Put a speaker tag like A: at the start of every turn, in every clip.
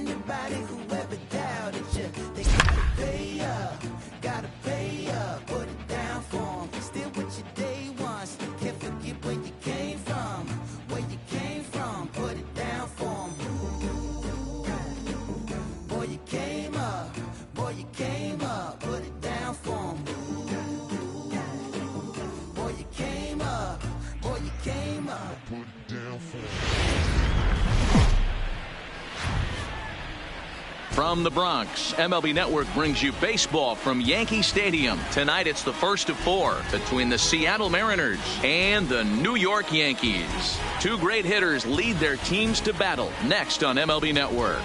A: Anybody who ever doubted you, they gotta pay up, put it down for 'em. Still with your day ones, can't forget where you came from, put it down for 'em. Boy, you came up, put it down for 'em. Boy, you came up, put it down for 'em.
B: From the Bronx, MLB Network brings you baseball from Yankee Stadium. Tonight it's the first of 4 between the Seattle Mariners and the New York Yankees. Two great hitters lead their teams to battle next on MLB Network.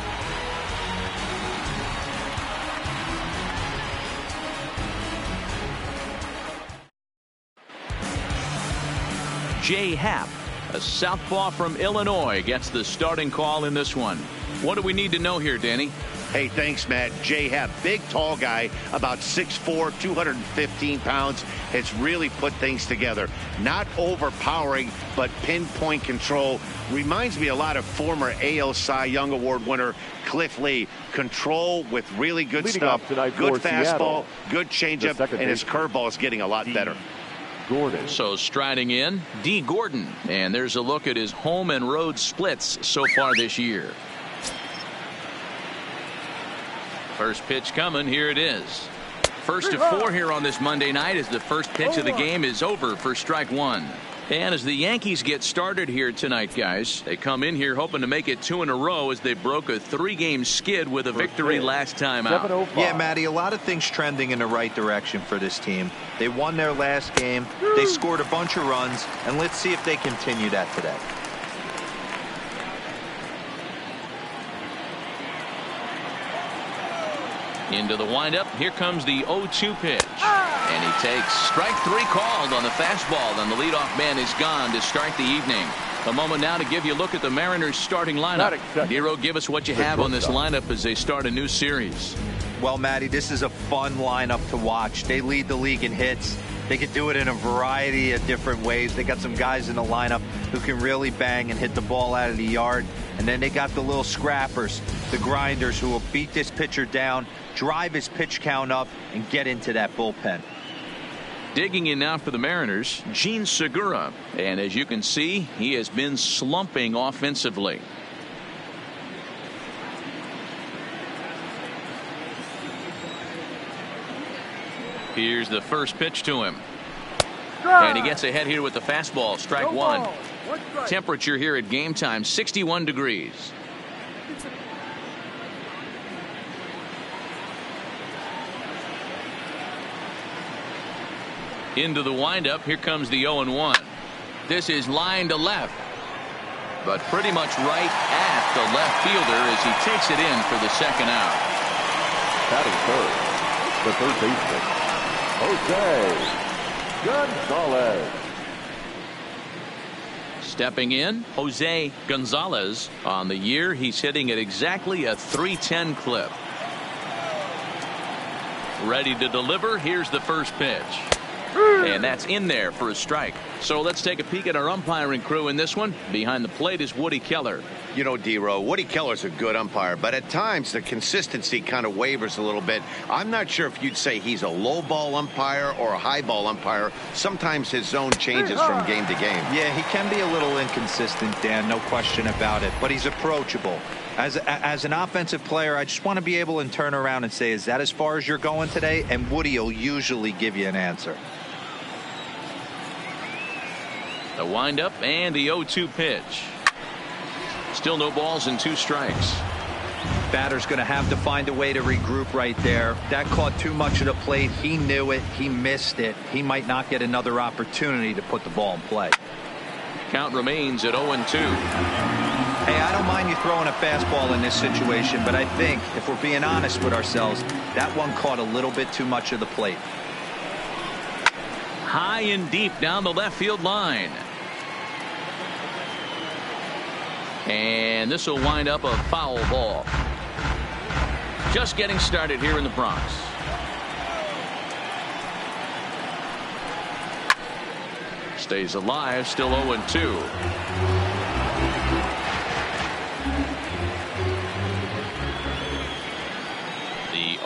B: Jay Happ, a southpaw from Illinois, gets the starting call in this one. What do we need to know here, Danny?
C: Hey, thanks, Matt. Jay Happ, big, tall guy, about 6'4", 215 pounds, has really put things together. Not overpowering, but pinpoint control. Reminds me a lot of former AL Cy Young Award winner Cliff Lee. Control with really good
D: Leading
C: stuff,
D: tonight
C: good
D: for
C: fastball,
D: Seattle,
C: good changeup, and his curveball is getting a lot better.
D: Gordon.
B: So striding in, D. Gordon. And there's a look at his home and road splits so far this year. First pitch coming. Here it is. First of 4 here on this Monday night as the first pitch of the game is over for strike 1. And as the Yankees get started here tonight, guys, they come in here hoping to make it 2 in a row as they broke a 3-game skid with a victory last time out.
E: Yeah, Matty, a lot of things trending in the right direction for this team. They won their last game. They scored a bunch of runs, and let's see if they continue that today.
B: Into the windup. Here comes the 0-2 pitch. And he takes strike 3 called on the fastball. And the leadoff man is gone to start the evening. A moment now to give you a look at the Mariners starting lineup. Nero, give us what you have on this lineup as they start a new series.
E: Well, Matty, this is a fun lineup to watch. They lead the league in hits. They can do it in a variety of different ways. They got some guys in the lineup who can really bang and hit the ball out of the yard. And then they got the little scrappers, the grinders, who will beat this pitcher down, drive his pitch count up, and get into that bullpen.
B: Digging in now for the Mariners, Gene Segura. And as you can see, he has been slumping offensively. Here's the first pitch to him. And he gets ahead here with the fastball. Strike 1. Temperature here at game time, 61 degrees. Into the windup. Here comes the 0-1. This is line to left, but pretty much right at the left fielder as he takes it in for the second out.
D: Batting third, the third baseman, Jose Gonzalez.
B: Stepping in, Jose Gonzalez. On the year, he's hitting at exactly a .310 clip. Ready to deliver. Here's the first pitch. And that's in there for a strike. So let's take a peek at our umpiring crew in this one. Behind the plate is Woody Keller.
C: You know, D-Row, Woody Keller's a good umpire, but at times the consistency kind of wavers a little bit. I'm not sure if you'd say he's a low ball umpire or a high ball umpire. Sometimes his zone changes from game to game.
E: Yeah, he can be a little inconsistent, Dan, no question about it, but he's approachable. As an offensive player, I just want to be able to turn around and say, is that as far as you're going today? And Woody will usually give you an answer.
B: The windup and the 0-2 pitch. Still no balls and 2 strikes.
E: Batter's going to have to find a way to regroup right there. That caught too much of the plate. He knew it. He missed it. He might not get another opportunity to put the ball in play.
B: Count remains at 0-2.
E: Hey, I don't mind you throwing a fastball in this situation, but I think if we're being honest with ourselves, that one caught a little bit too much of the plate.
B: High and deep down the left field line. And this will wind up a foul ball. Just getting started here in the Bronx. Stays alive, still 0-2.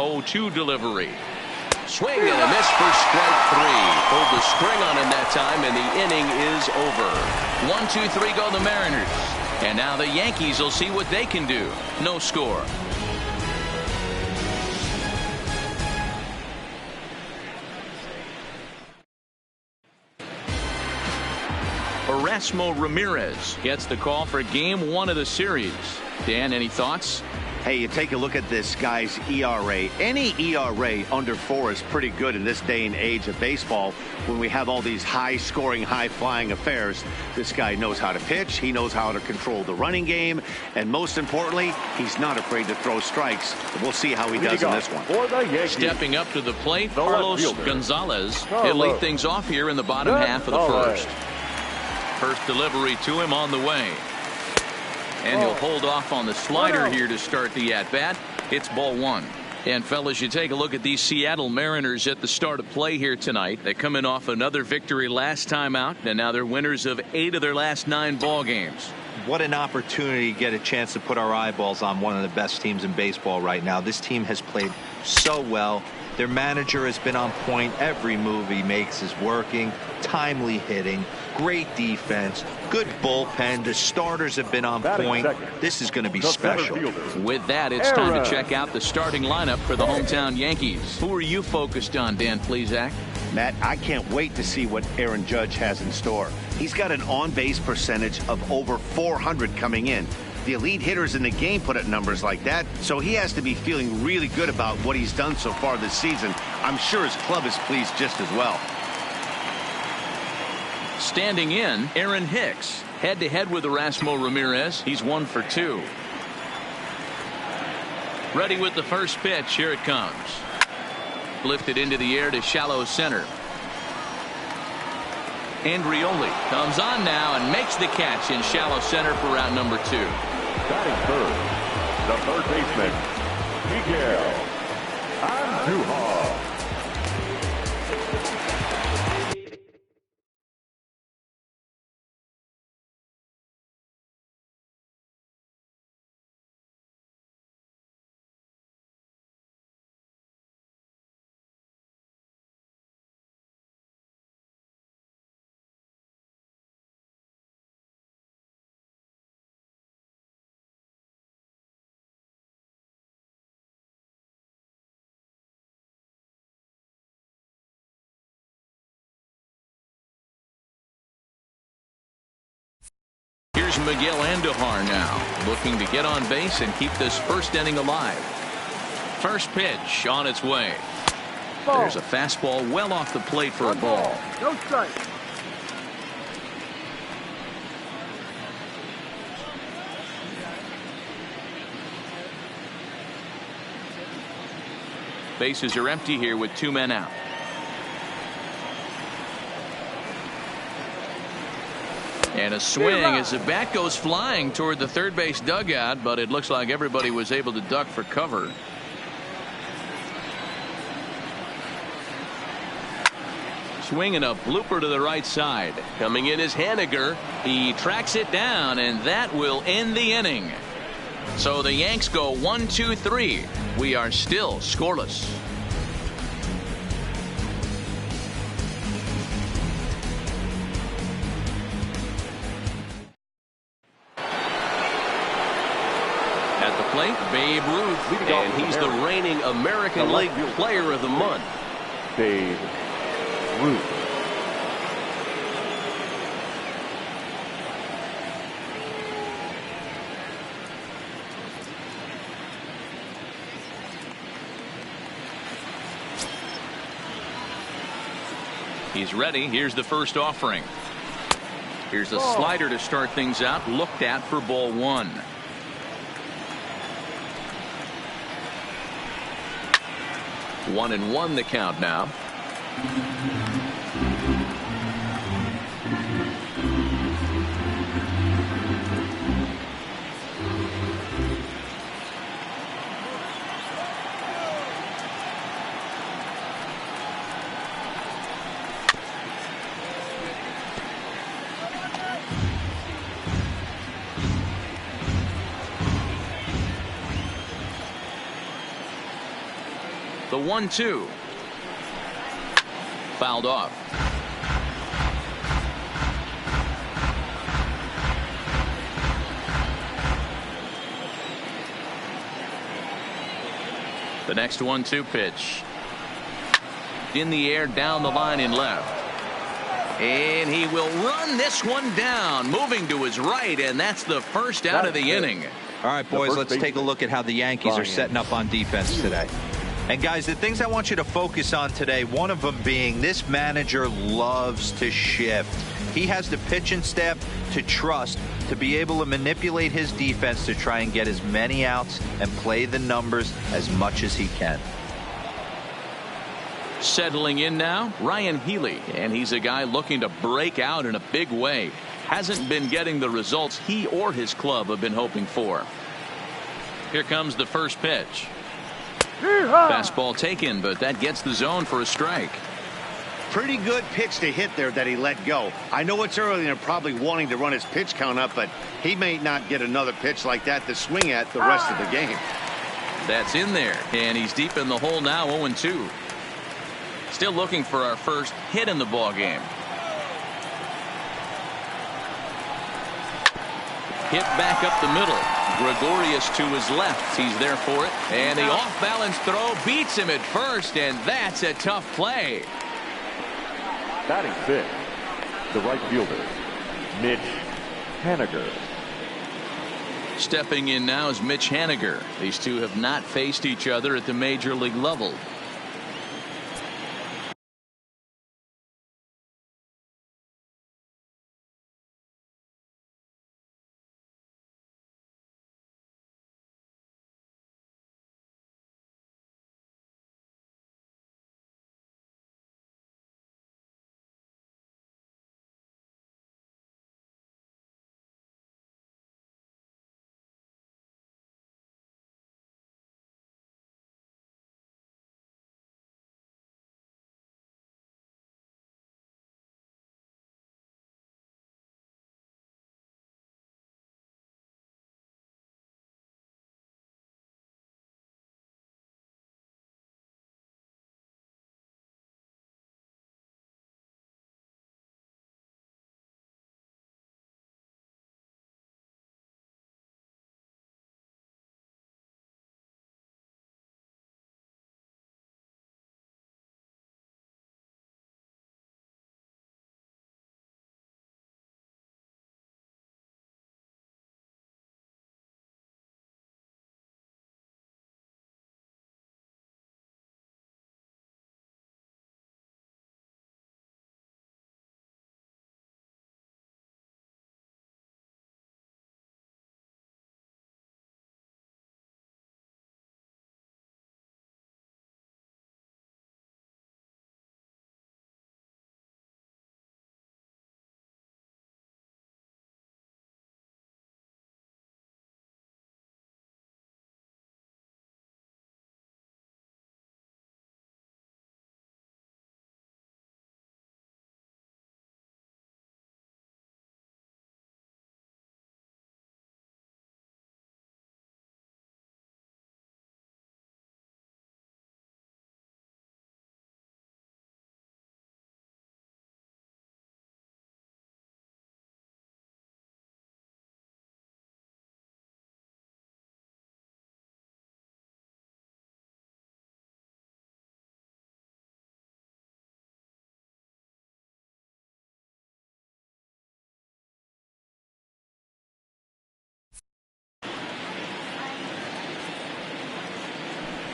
B: 0-2 delivery. Swing and a miss for strike 3. Pulled the string on him that time, and the inning is over. 1-2-3 go the Mariners. And now the Yankees will see what they can do. No score. Erasmo Ramirez gets the call for game 1 of the series. Dan, any thoughts?
C: Hey, you take a look at this guy's ERA. Any ERA under 4 is pretty good in this day and age of baseball when we have all these high-scoring, high-flying affairs. This guy knows how to pitch. He knows how to control the running game. And most importantly, he's not afraid to throw strikes. We'll see how he does in this one.
B: Stepping up to the plate, Carlos Gonzalez. He'll lead things off here in the bottom half of the first. First delivery to him on the way. And he'll hold off on the slider here to start the at-bat. It's ball 1. And, fellas, you take a look at these Seattle Mariners at the start of play here tonight. They come in off another victory last time out, and now they're winners of 8 of their last 9 ball games.
E: What an opportunity to get a chance to put our eyeballs on one of the best teams in baseball right now. This team has played so well. Their manager has been on point. Every move he makes is working. Timely hitting. Great defense. Good bullpen. The starters have been on point. This is going to be special.
B: With that, it's time to check out the starting lineup for the hometown Yankees. Who are you focused on, Dan Plesac?
C: Matt, I can't wait to see what Aaron Judge has in store. He's got an on-base percentage of over 400 coming in. The elite hitters in the game put up numbers like that, so he has to be feeling really good about what he's done so far this season. I'm sure his club is pleased just as well.
B: Standing in, Aaron Hicks. Head-to-head with Erasmo Ramirez. He's 1 for 2. Ready with the first pitch. Here it comes. Lifted into the air to shallow center. Andrioli comes on now and makes the catch in shallow center for round number 2.
D: Batting third, the third baseman, Miguel Andujar.
B: Here's Miguel Andujar now, looking to get on base and keep this first inning alive. First pitch on its way. There's a fastball well off the plate for a ball.
F: No strike.
B: Bases are empty here with 2 men out. And a swing as the bat goes flying toward the third base dugout, but it looks like everybody was able to duck for cover. Swinging a blooper to the right side. Coming in is Haniger. He tracks it down, and that will end the inning. So the Yanks go 1-2-3. We are still scoreless. At the plate, Babe Ruth, and he's the reigning American League Player of the Month.
D: Babe Ruth.
B: He's ready. Here's the first offering. Here's a slider to start things out. Looked at for ball 1. One and one the count now. The 1-2. Fouled off. The next 1-2 pitch. In the air, down the line in left. And he will run this one down, moving to his right, and that's the first out of the inning.
E: All right, boys, let's take a look at how the Yankees are setting up on defense today. And, guys, the things I want you to focus on today, one of them being this manager loves to shift. He has the pitching staff to trust to be able to manipulate his defense to try and get as many outs and play the numbers as much as he can.
B: Settling in now, Ryan Healy, and he's a guy looking to break out in a big way. Hasn't been getting the results he or his club have been hoping for. Here comes the first pitch. Fastball taken, but that gets the zone for a strike.
C: Pretty good pitch to hit there that he let go. I know it's early and they're probably wanting to run his pitch count up, but he may not get another pitch like that to swing at the rest of the game.
B: That's in there, and he's deep in the hole now, 0-2. Still looking for our first hit in the ball game. Hit back up the middle. Gregorius to his left. He's there for it. And the off-balance throw beats him at first, and that's a tough play.
D: Batting fifth, the right fielder, Mitch Haniger.
B: Stepping in now is Mitch Haniger. These two have not faced each other at the major league level.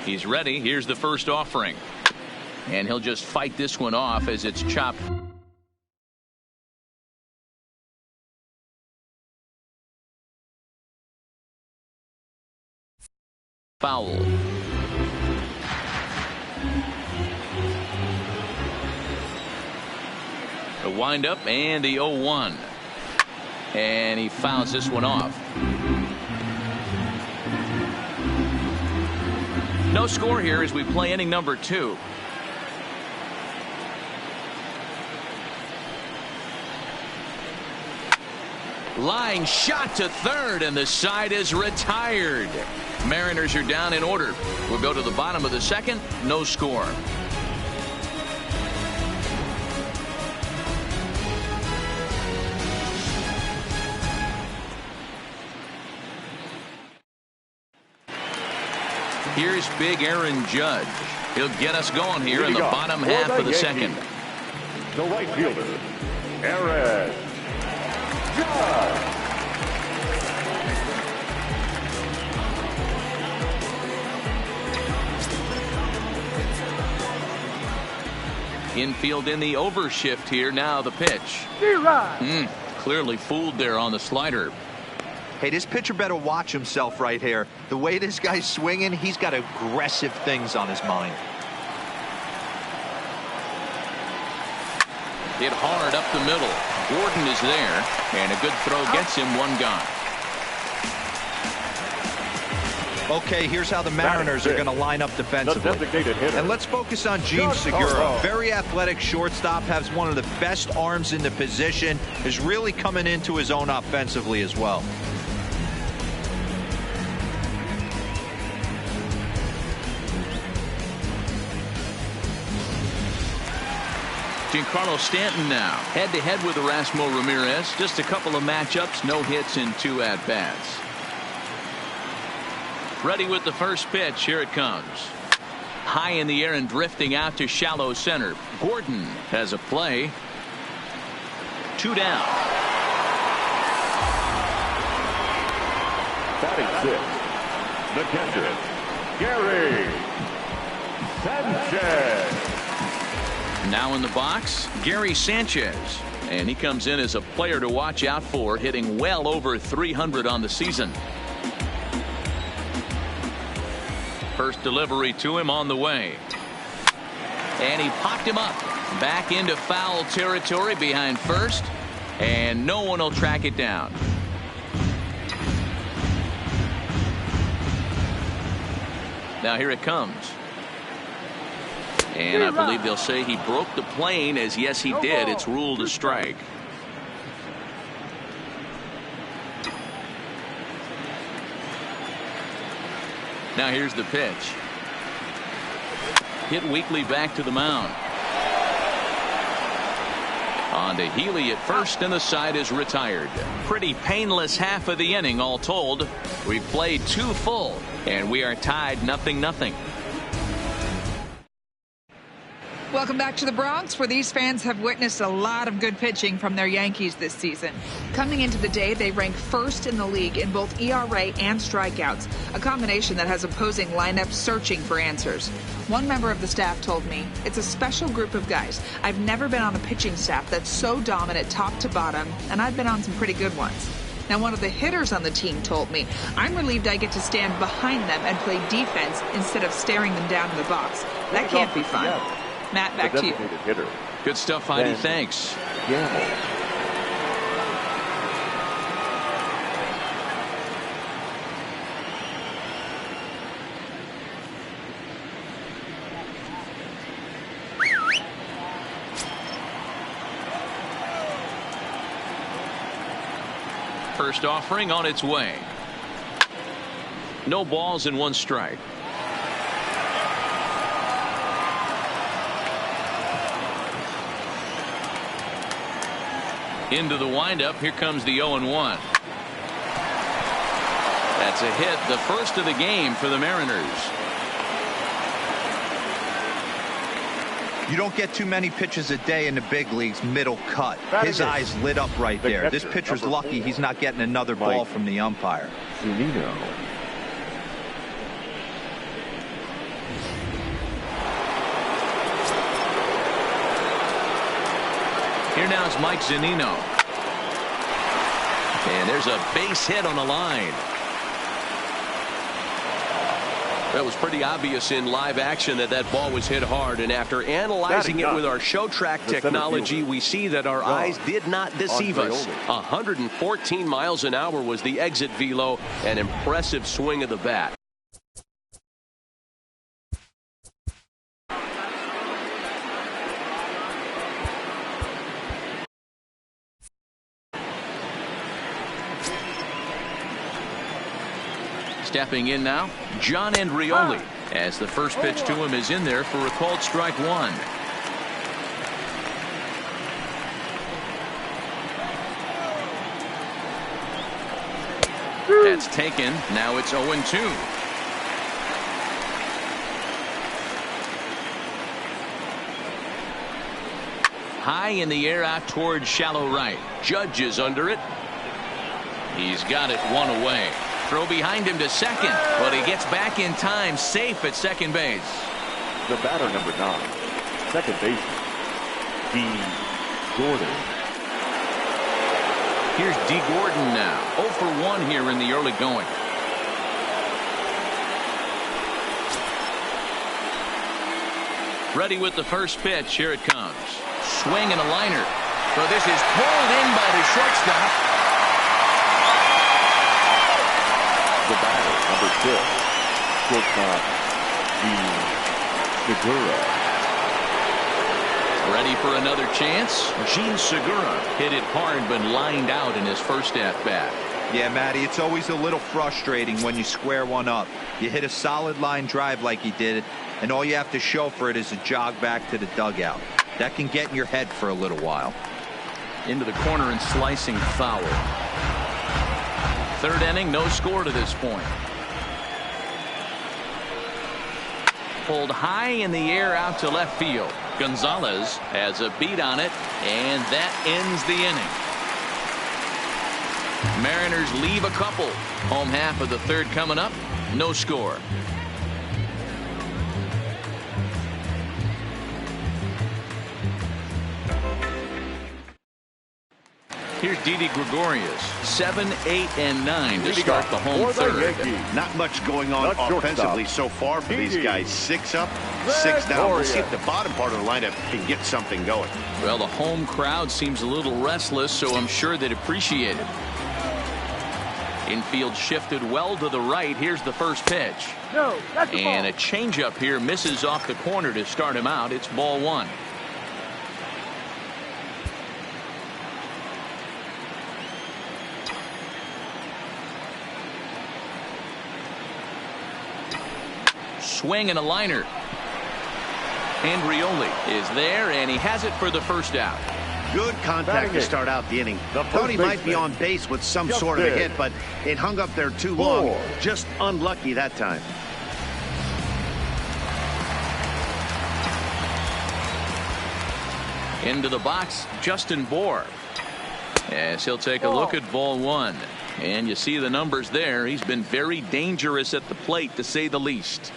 B: He's ready. Here's the first offering. And he'll just fight this one off as it's chopped. Foul. The windup and the 0-1. And he fouls this one off. No score here as we play inning number 2. Line shot to third, and the side is retired. Mariners are down in order. We'll go to the bottom of the second. No score. Here's big Aaron Judge. He'll get us going here in the bottom half of the second.
D: The right fielder, Aaron Judge.
B: Infield in the overshift here. Now the pitch. Clearly fooled there on the slider.
E: Hey, this pitcher better watch himself right here. The way this guy's swinging, he's got aggressive things on his mind.
B: Hit hard up the middle. Gordon is there, and a good throw gets him one gone.
E: Okay, here's how the Mariners are going to line up defensively. And let's focus on Gene Segura. Very athletic shortstop, has one of the best arms in the position, is really coming into his own offensively as well.
B: Giancarlo Stanton now head-to-head with Erasmo Ramirez. Just a couple of matchups, no hits in 2 at-bats. Ready with the first pitch. Here it comes. High in the air and drifting out to shallow center. Gordon has a play. 2 down.
D: Batting 6, the catcher, Gary Sanchez.
B: Now in the box, Gary Sanchez. And he comes in as a player to watch out for, hitting well over 300 on the season. First delivery to him on the way. And he popped him up. Back into foul territory behind first. And no one will track it down. Now here it comes. And I believe they'll say he broke the plane, as yes he did. It's ruled a strike. Now here's the pitch. Hit weakly back to the mound. On to Healy at first, and the side is retired. Pretty painless half of the inning all told. We've played 2 full, and we are tied 0-0.
F: Welcome back to the Bronx, where these fans have witnessed a lot of good pitching from their Yankees this season. Coming into the day, they rank first in the league in both ERA and strikeouts, a combination that has opposing lineups searching for answers. One member of the staff told me, "It's a special group of guys. I've never been on a pitching staff that's so dominant top to bottom, and I've been on some pretty good ones." Now, one of the hitters on the team told me, "I'm relieved I get to stand behind them and play defense instead of staring them down in the box. That can't be fun." Matt, back to you.
D: Hitter.
B: Good stuff, Heidi. Thanks. First offering on its way. No balls and 1 strike. Into the windup. Here comes the 0-1. That's a hit, the first of the game for the Mariners.
E: You don't get too many pitches a day in the big leagues middle cut. His eyes lit up right there. This pitcher's lucky he's not getting another ball from the umpire.
B: Here now is Mike Zunino. And there's a base hit on the line.
G: That was pretty obvious in live action that ball was hit hard, and after analyzing it with our show track technology, we see that our eyes did not deceive us. 114 miles an hour was the exit velo, an impressive swing of the bat.
B: Stepping in now, John Andrioli, as the first pitch to him is in there for a called strike one. That's taken. Now it's 0-2. High in the air out towards shallow right. Judge is under it. He's got it one away. Throw behind him to second, but he gets back in time, safe at second base.
D: The batter, number 9, second baseman, D. Gordon.
B: Here's D. Gordon now. 0 for 1 here in the early going. Ready with the first pitch. Here it comes. Swing and a liner. So this is pulled in by the shortstop.
D: The batter, number 6, shortstop, Gene Segura.
B: Ready for another chance. Gene Segura hit it hard but lined out in his first at-bat.
E: Yeah, Matty, it's always a little frustrating when you square one up. You hit a solid line drive like he did, and all you have to show for it is a jog back to the dugout. That can get in your head for a little while.
B: Into the corner and slicing foul. Third inning, no score to this point. Pulled high in the air out to left field. Gonzalez has a beat on it, and that ends the inning. Mariners leave a couple. Home half of the third coming up. No score. Here's Didi Gregorius, 7, 8, and 9 to start the home third.
C: Not much going on offensively so far for these guys. 6 up, 6 down. We'll see if the bottom part of the lineup can get something going.
B: Well, the home crowd seems a little restless, so I'm sure they'd appreciate it. Infield shifted well to the right. Here's the first pitch. And a changeup here misses off the corner to start him out. It's ball 1. Swing and a liner. Andrioli is there, and he has it for the first out.
C: Good contact to start out the inning. Thought he might be on base with some sort of a hit, but it hung up there too long. Just unlucky that time.
B: Into the box, Justin Bohr. As he'll take a look at ball 1. And you see the numbers there. He's been very dangerous at the plate, to say the least.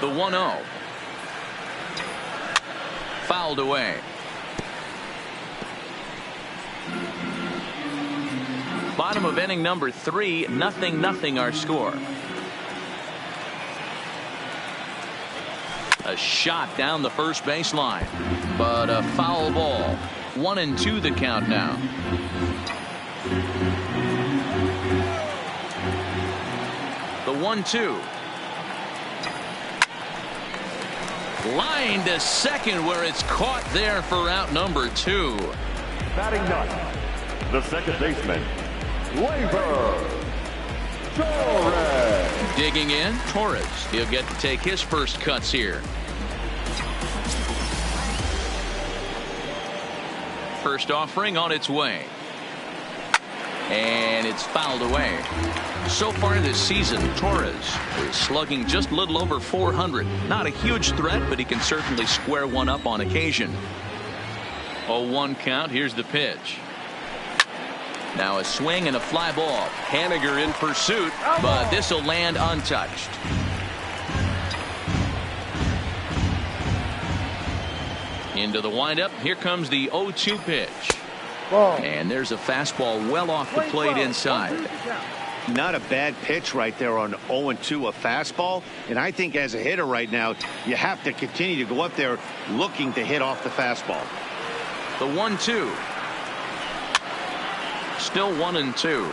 B: The 1-0. Fouled away. Bottom of inning number 3, 0-0 our score. A shot down the first baseline, but a foul ball. 1-2 the count now. The 1-2. Line to second, where it's caught there for out number 2.
D: Batting ninth, the second baseman, Torres.
B: Digging in, Torres. He'll get to take his first cuts here. First offering on its way. And it's fouled away. So far this season, Torres is slugging just a little over 400. Not a huge threat, but he can certainly square one up on occasion. 0-1 count. Here's the pitch. Now a swing and a fly ball. Haniger in pursuit, but this will land untouched. Into the windup. Here comes the 0-2 pitch. And there's a fastball well off the plate inside.
C: Not a bad pitch right there on 0-2, a fastball. And I think as a hitter right now, you have to continue to go up there looking to hit off the fastball.
B: The 1-2. Still 1-2.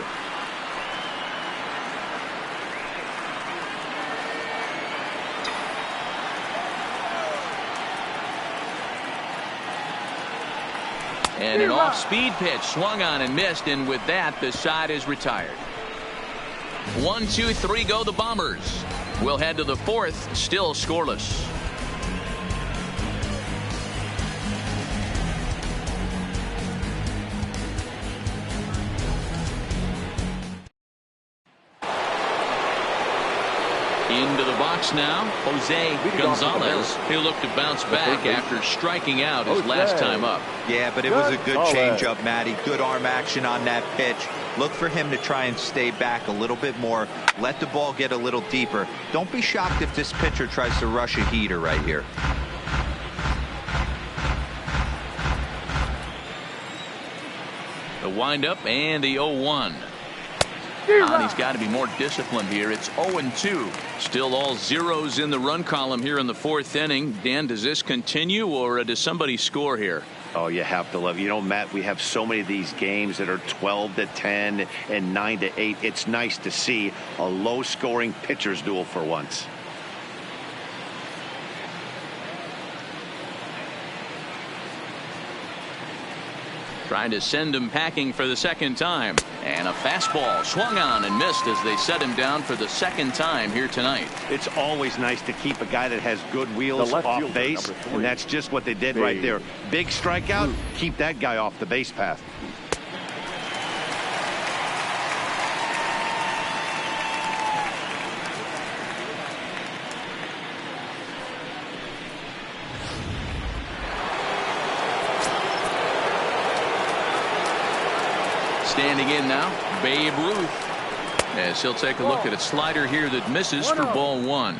B: And an off-speed pitch swung on and missed, and with that, the side is retired. 1, 2, 3 go the Bombers. We'll head to the fourth, still scoreless. Into the box now, Jose Gonzalez. He'll look to bounce back after striking out his last time up.
E: Yeah, but it was a good changeup, Matty. Good arm action on that pitch. Look for him to try and stay back a little bit more. Let the ball get a little deeper. Don't be shocked if this pitcher tries to rush a heater right here.
B: The windup and the 0-1. He's got to be more disciplined here. It's 0-2. Still all zeros in the run column here in the fourth inning. Dan, does this continue, or does somebody score here?
C: Oh, you have to love. You know, Matt, we have so many of these games that are 12-10 and 9-8. It's nice to see a low-scoring pitcher's duel for once.
B: Trying to send him packing for the second time. And a fastball swung on and missed as they set him down for the second time here tonight.
C: It's always nice to keep a guy that has good wheels off base, and that's just what they did right there. Big strikeout, keep that guy off the base path.
B: Standing in now, Babe Ruth, as he'll take a look at a slider here that misses for ball one.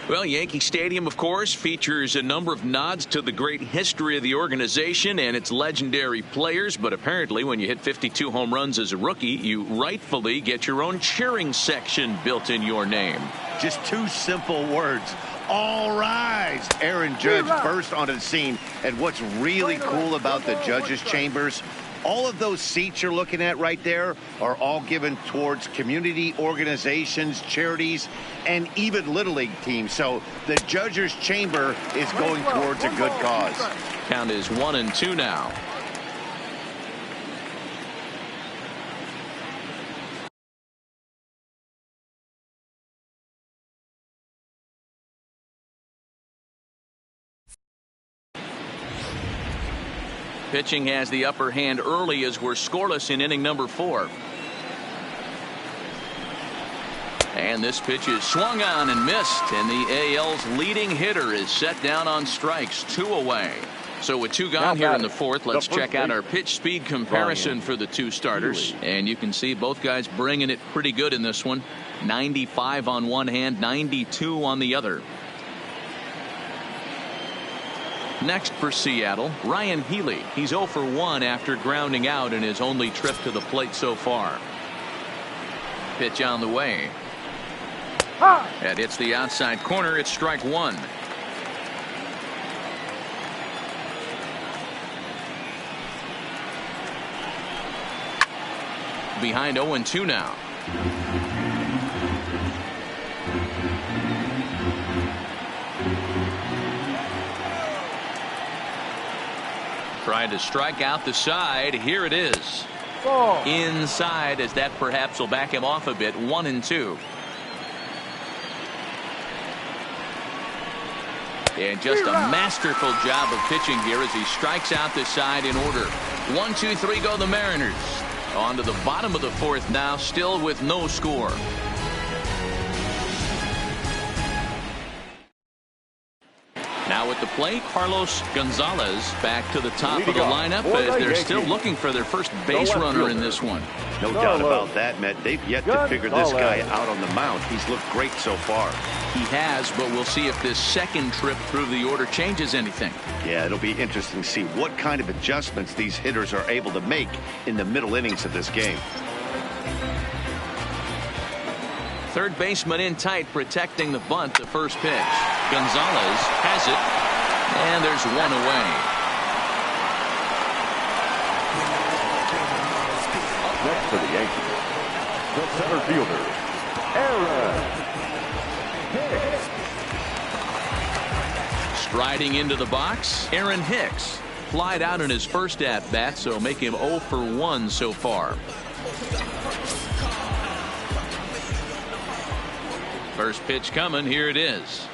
B: Well, Yankee Stadium, of course, features a number of nods to the great history of the organization and its legendary players. But apparently, when you hit 52 home runs as a rookie, you rightfully get your own cheering section built in your name.
C: Just two simple words. All rise. Aaron Judge burst onto the scene. And what's really cool about the judges' chambers, all of those seats you're looking at right there are all given towards community organizations, charities, and even Little League teams. So the judges' chamber is going towards a good cause.
B: Count is 1-2 now. Pitching has the upper hand early as we're scoreless in inning number 4. And this pitch is swung on and missed, and the AL's leading hitter is set down on strikes, 2 away. So with 2 gone here in the fourth, let's check out our pitch speed comparison for the 2 starters. And you can see both guys bringing it pretty good in this one. 95 on one hand, 92 on the other. Next for Seattle, Ryan Healy. He's 0 for 1 after grounding out in his only trip to the plate so far. Pitch on the way. That hits the outside corner. It's strike 1. Behind 0-2 now. Trying to strike out the side. Here it is. Inside, as that perhaps will back him off a bit. 1-2. And just a masterful job of pitching here as he strikes out the side in order. 1, 2, 3 go the Mariners. On to the bottom of the fourth now, still with no score. Now at the plate, Carlos Gonzalez back to the top of the lineup as they're still looking for their first base runner in this one.
C: No doubt about that, Matt. They've yet to figure this guy out on the mound. He's looked great so far.
B: He has, but we'll see if this second trip through the order changes anything.
C: Yeah, it'll be interesting to see what kind of adjustments these hitters are able to make in the middle innings of this game.
B: Third baseman in tight, protecting the bunt. The first pitch. Gonzalez has it, and there's 1 away.
D: Next for the Yankees, the center fielder, Aaron Hicks.
B: Striding into the box, Aaron Hicks. flied out in his first at-bat, so make him 0 for 1 so far. First pitch coming. Here it is.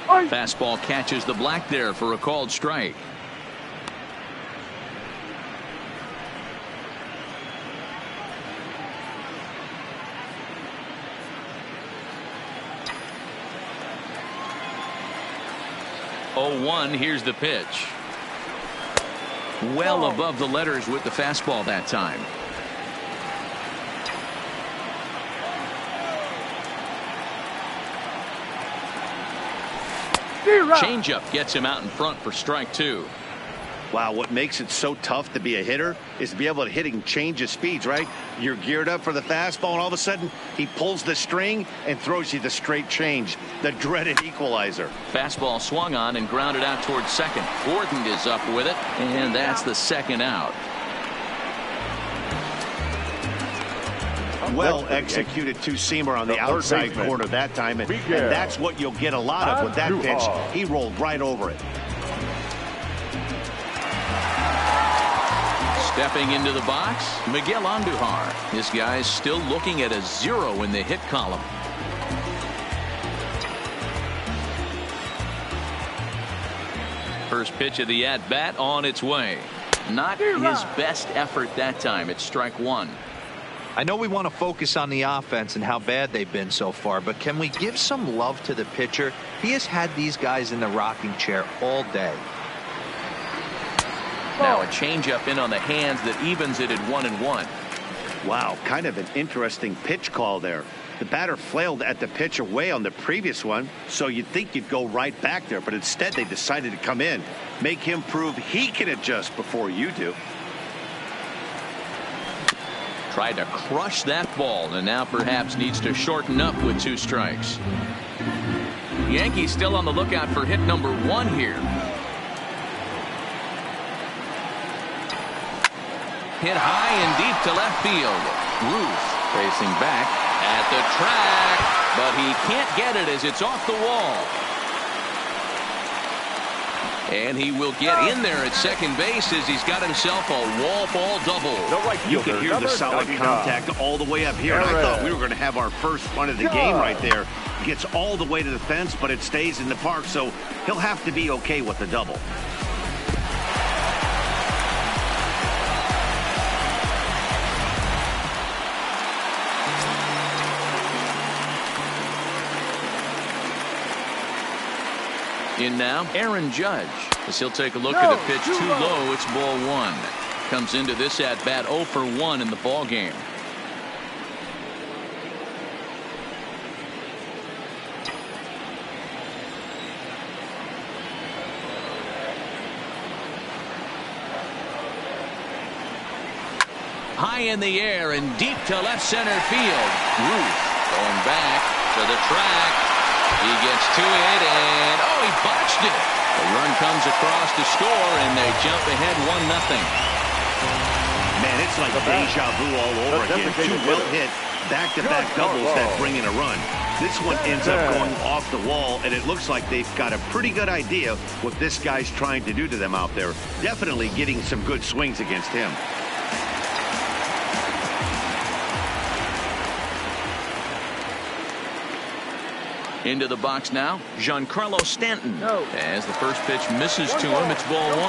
B: Fastball catches the black there for a called strike. Oh, 1. Here's the pitch. Well above the letters with the fastball that time. Changeup gets him out in front for strike 2.
C: Wow, what makes it so tough to be a hitter is to be able to hit and change his speeds, right? You're geared up for the fastball, and all of a sudden, he pulls the string and throws you the straight change, the dreaded equalizer.
B: Fastball swung on and grounded out towards second. Gordon is up with it, and that's the second out.
C: Well executed two-seamer on the outside corner that time, and that's what you'll get a lot of with that pitch. He rolled right over it.
B: Stepping into the box, Miguel Andujar. This guy's still looking at a 0 in the hit column. First pitch of the at-bat on its way. Not his best effort that time. It's strike 1.
E: I know we want to focus on the offense and how bad they've been so far, but can we give some love to the pitcher? He has had these guys in the rocking chair all day.
B: Now a changeup in on the hands that evens it at 1-1.
C: Wow, kind of an interesting pitch call there. The batter flailed at the pitch away on the previous one, so you'd think you'd go right back there, but instead they decided to come in, make him prove he can adjust before you do.
B: Tried to crush that ball, and now perhaps needs to shorten up with 2 strikes. Yankees still on the lookout for hit number 1 here. Hit high and deep to left field. Ruth facing back at the track, but he can't get it as it's off the wall. And he will get in there at second base as he's got himself a wall ball double.
C: You can hear the solid contact all the way up here. And I thought we were going to have our first fun of the game right there. Gets all the way to the fence, but it stays in the park, so he'll have to be okay with the double.
B: In now, Aaron Judge, as he'll take a look at the pitch too low. It's ball 1. Comes into this at bat 0 for 1 in the ball game. High in the air and deep to left center field. Ruth going back to the track. He gets to it, and he botched it. The run comes across to score, and they jump ahead 1-0.
C: Man, it's like deja vu all over again. 2 well-hit back-to-back doubles that bring in a run. This one ends up going off the wall, and it looks like they've got a pretty good idea what this guy's trying to do to them out there. Definitely getting some good swings against him.
B: Into the box now, Giancarlo Stanton. As the first pitch misses to him, it's ball 1.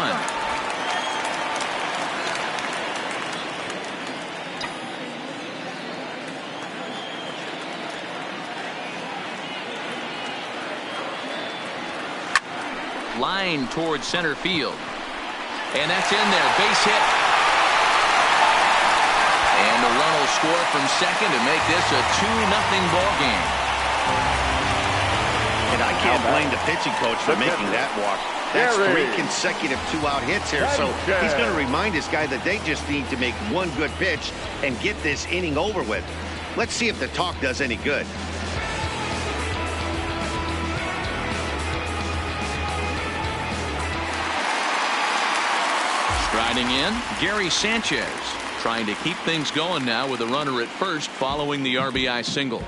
B: Line towards center field. And that's in there. Base hit. And the run will score from second to make this a 2-0 ball game.
C: And I can't blame the pitching coach for making that walk. That's 3 consecutive 2-out hits here, so he's going to remind this guy that they just need to make 1 good pitch and get this inning over with. Let's see if the talk does any good.
B: Striding in, Gary Sanchez, trying to keep things going now with a runner at first following the RBI single.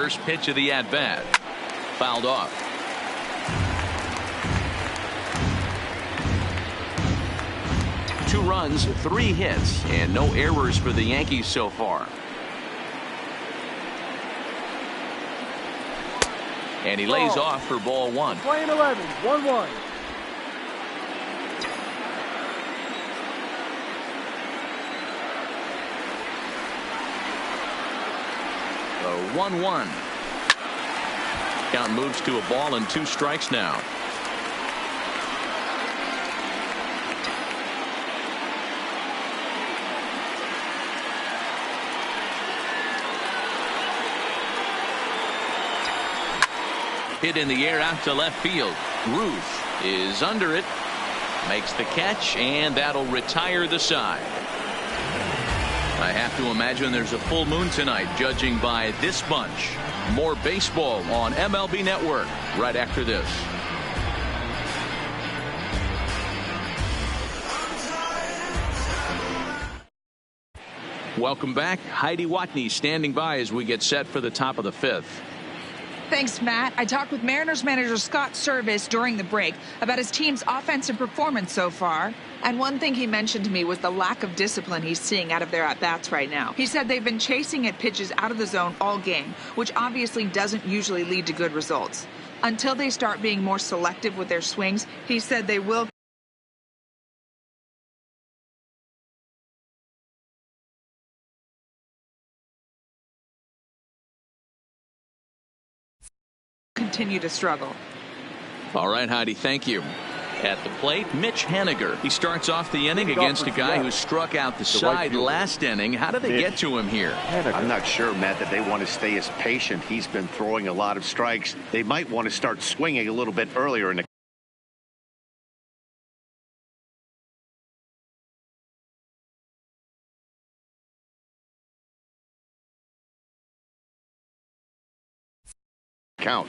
B: First pitch of the at-bat. Fouled off. Two runs, 3 hits, and no errors for the Yankees so far. And he lays off for ball 1.
H: Playing 11, 1-1.
B: The 1-1. Count moves to a ball and 2 strikes now. Hit in the air out to left field. Ruth is under it. Makes the catch, and that'll retire the side. I have to imagine there's a full moon tonight, judging by this bunch. More baseball on MLB Network right after this. Welcome back. Heidi Watney standing by as we get set for the top of the 5th.
F: Thanks, Matt. I talked with Mariners manager Scott Service during the break about his team's offensive performance so far. And one thing he mentioned to me was the lack of discipline he's seeing out of their at-bats right now. He said they've been chasing at pitches out of the zone all game, which obviously doesn't usually lead to good results. Until they start being more selective with their swings, he said they will continue to struggle.
B: All right, Heidi, thank you. At the plate, Mitch Haniger. He starts off the inning against a guy who struck out the side last inning. How did they get to him here?
C: I'm not sure, Matt, that they want to stay as patient. He's been throwing a lot of strikes. They might want to start swinging a little bit earlier in the count.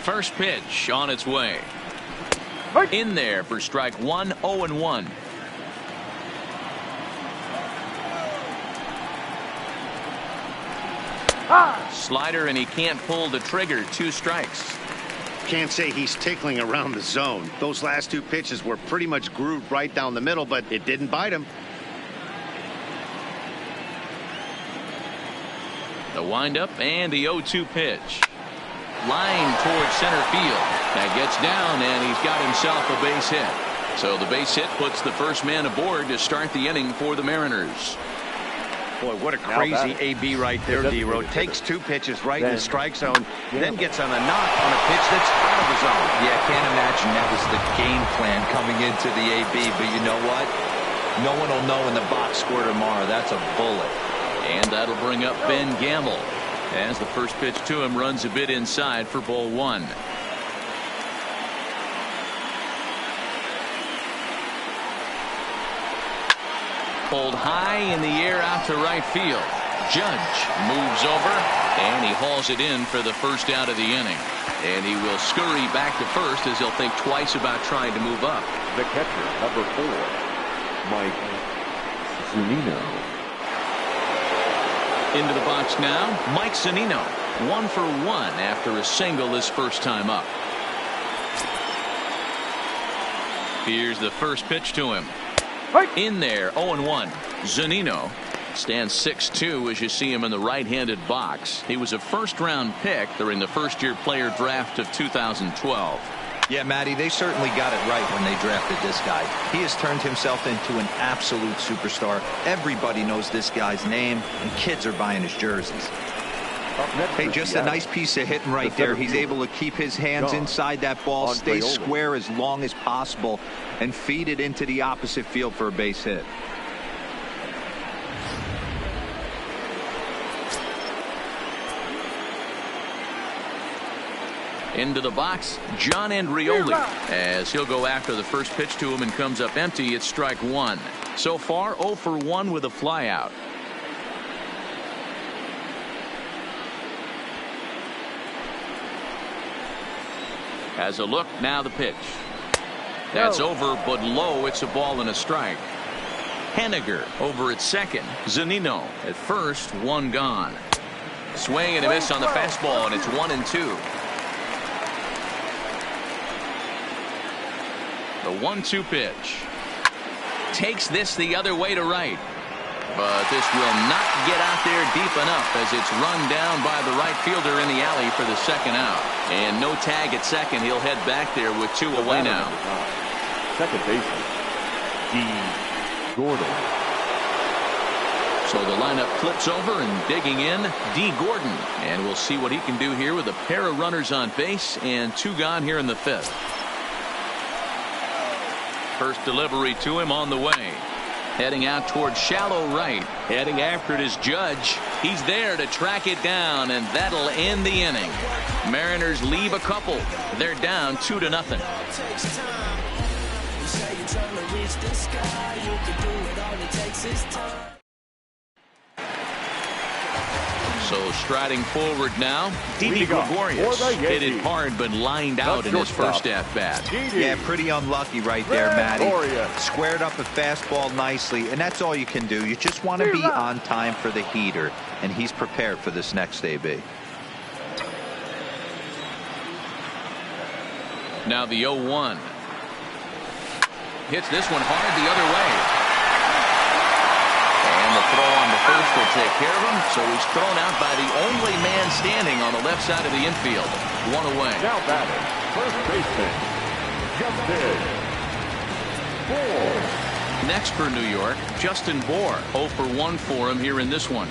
B: First pitch on its way. In there for strike 1, 0-1. Slider, and he can't pull the trigger. 2 strikes.
C: Can't say he's tickling around the zone. Those last 2 pitches were pretty much grooved right down the middle, but it didn't bite him.
B: The windup and the 0-2 pitch. Line towards center field. That gets down, and he's got himself a base hit. So the base hit puts the first man aboard to start the inning for the Mariners.
C: Boy, what a crazy AB right there, D-Road. Takes 2 pitches right in the strike zone, then gets on a knock on a pitch that's out of the zone.
E: Yeah, I can't imagine that was the game plan coming into the AB, but you know what? No one will know in the box score tomorrow. That's a bullet.
B: And that'll bring up Ben Gamble as the first pitch to him runs a bit inside for ball 1. Pulled high in the air out to right field. Judge moves over, and he hauls it in for the first out of the inning. And he will scurry back to first as he'll think twice about trying to move up.
D: The catcher, number 4, Mike Zunino.
B: Into the box now, Mike Zunino. 1 for 1 after a single his first time up. Here's the first pitch to him. In there, 0-1. Zunino stands 6'2" as you see him in the right-handed box. He was a first-round pick during the first-year player draft of 2012.
E: Yeah, Matty, they certainly got it right when they drafted this guy. He has turned himself into an absolute superstar. Everybody knows this guy's name, and kids are buying his jerseys. Hey, just a nice piece of hitting right there. He's able to keep his hands inside that ball, stay square as long as possible, and feed it into the opposite field for a base hit.
B: Into the box, John Andrioli, as he'll go after the first pitch to him and comes up empty. It's strike 1. So far, 0 for 1 with a flyout. Has a look, now the pitch. That's over, but low. It's a ball and a strike. Haniger over at second. Zunino at first, one gone. Swing and a miss on the fastball, and it's 1-2. The 1-2 pitch. Takes this the other way to right. But this will not get out there deep enough as it's run down by the right fielder in the alley for the second out. And no tag at second. He'll head back there with 2 away now.
D: Second baseman, D. Gordon.
B: So the lineup flips over and digging in, D. Gordon. And we'll see what he can do here with a pair of runners on base and 2 gone here in the 5th. First delivery to him on the way. Heading out towards shallow right. Heading after it is Judge. He's there to track it down, and that'll end the inning. Mariners leave a couple. They're down 2-0. So striding forward now, Didi Gregorius hit it hard but lined out in his first at-bat.
E: Yeah, pretty unlucky right there, Matty. Squared up a fastball nicely, and that's all you can do. You just want to be on time for the heater, and he's prepared for this next AB.
B: Now the 0-1. Hits this one hard the other way. And the throw on the first will take care of him, so he's thrown out by the only man standing on the left side of the infield. 1 away.
D: Now batting, first baseman, Justin Bour.
B: Next for New York, Justin Bour. 0 for 1 for him here in this one.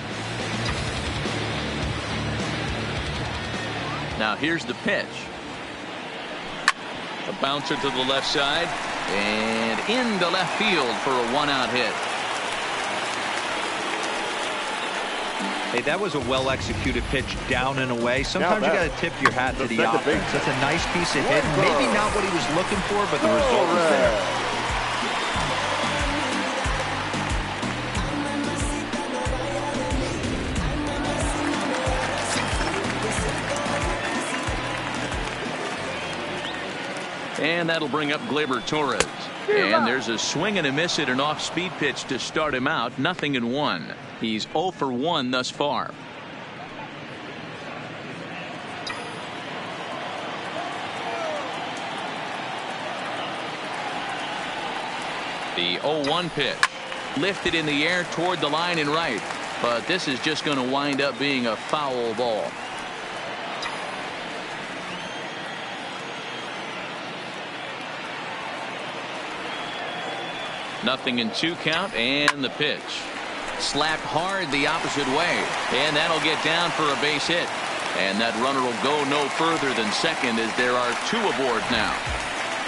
B: Now here's the pitch. A bouncer to the left side and into left field for a 1-out hit.
E: Hey, that was a well-executed pitch down and away. Sometimes you got to tip your hat to the offense. That's a nice piece of hitting. Maybe not what he was looking for, but the result was there.
B: And that'll bring up Gleyber Torres. And there's a swing and a miss at an off-speed pitch to start him out. 0-1. He's 0 for 1 thus far. The 0-1 pitch. Lifted in the air toward the line and right. But this is just going to wind up being a foul ball. Nothing in 2 count, and the pitch. Slapped hard the opposite way, and that'll get down for a base hit. And that runner will go no further than second as there are 2 aboard now.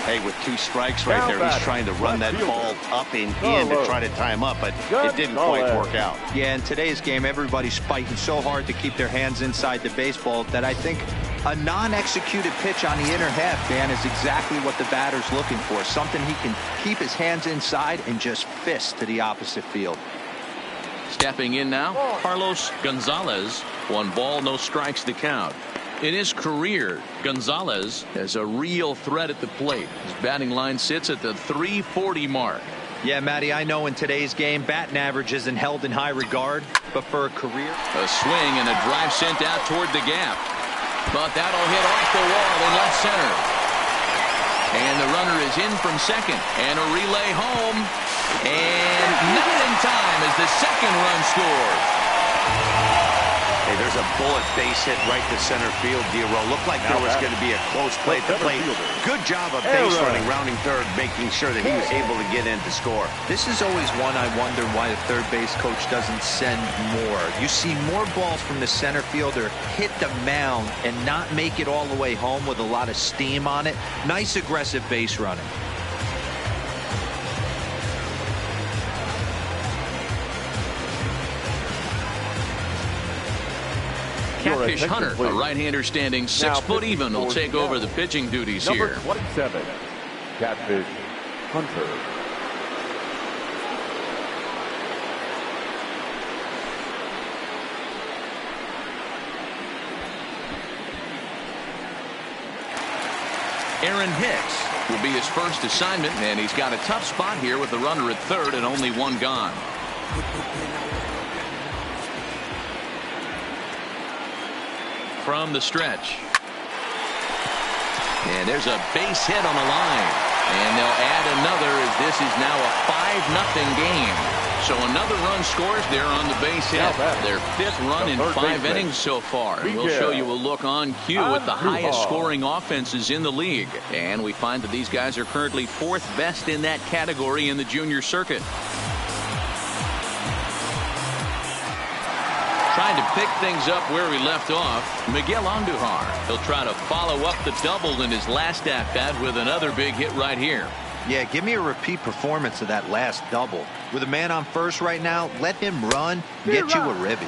C: Hey, with 2 strikes right there, he's trying to run that ball up and in to try to tie him up, but it didn't quite work out.
E: Yeah, in today's game, everybody's fighting so hard to keep their hands inside the baseball that I think a non-executed pitch on the inner half, Dan, is exactly what the batter's looking for. Something he can keep his hands inside and just fist to the opposite field.
B: Stepping in now, Carlos Gonzalez. 1 ball, no strikes to count. In his career, Gonzalez has a real threat at the plate. His batting line sits at the .340 mark.
E: Yeah, Matty, I know in today's game, batting average isn't held in high regard, but for a career.
B: A swing and a drive sent out toward the gap. But that'll hit off the wall in left center. And the runner is in from second. And a relay home. And not in time as the second run scores.
C: Hey, there's a bullet base hit right to center field, D'Aro. Looked like there was going to be a close play at the plate. Good job of base running, rounding third, making sure that he was able to get in to score.
E: This is always one I wonder why the third base coach doesn't send more. You see more balls from the center fielder hit the mound and not make it all the way home with a lot of steam on it. Nice aggressive base running.
B: Catfish Hunter, a right-hander standing 6 foot even, will take over the pitching duties
D: Number
B: here.
D: 27, Catfish Hunter.
B: Aaron Hicks will be his first assignment, and he's got a tough spot here with the runner at third and only one gone. From the stretch. And there's a base hit on the line. And they'll add another as this is now a 5-0 game. So another run scores there on the base hit. Their fifth run in 5 innings so far. And we'll show you a look on cue at the highest scoring offenses in the league. And we find that these guys are currently 4th best in that category in the junior circuit. Trying to pick things up where we left off, Miguel Andujar. He'll try to follow up the double in his last at-bat with another big hit right here.
E: Yeah, give me a repeat performance of that last double. With a man on first right now, let him run, get you a ribby.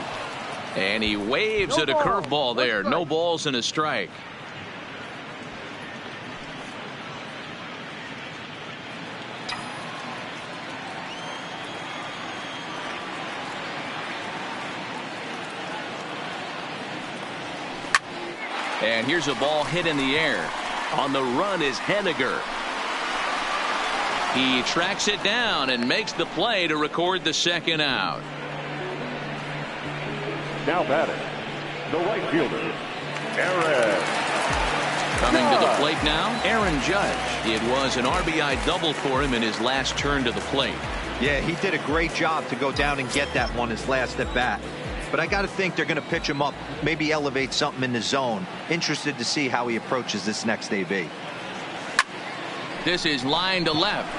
B: And he waves at a curveball there. No balls and a strike. And here's a ball hit in the air. On the run is Henniger. He tracks it down and makes the play to record the second out.
D: Now batting, the right fielder, Aaron.
B: Coming to the plate now, Aaron Judge. It was an RBI double for him in his last turn to the plate.
E: Yeah, he did a great job to go down and get that one his last at bat. But I got to think they're going to pitch him up, maybe elevate something in the zone. Interested to see how he approaches this next AB.
B: This is line to left.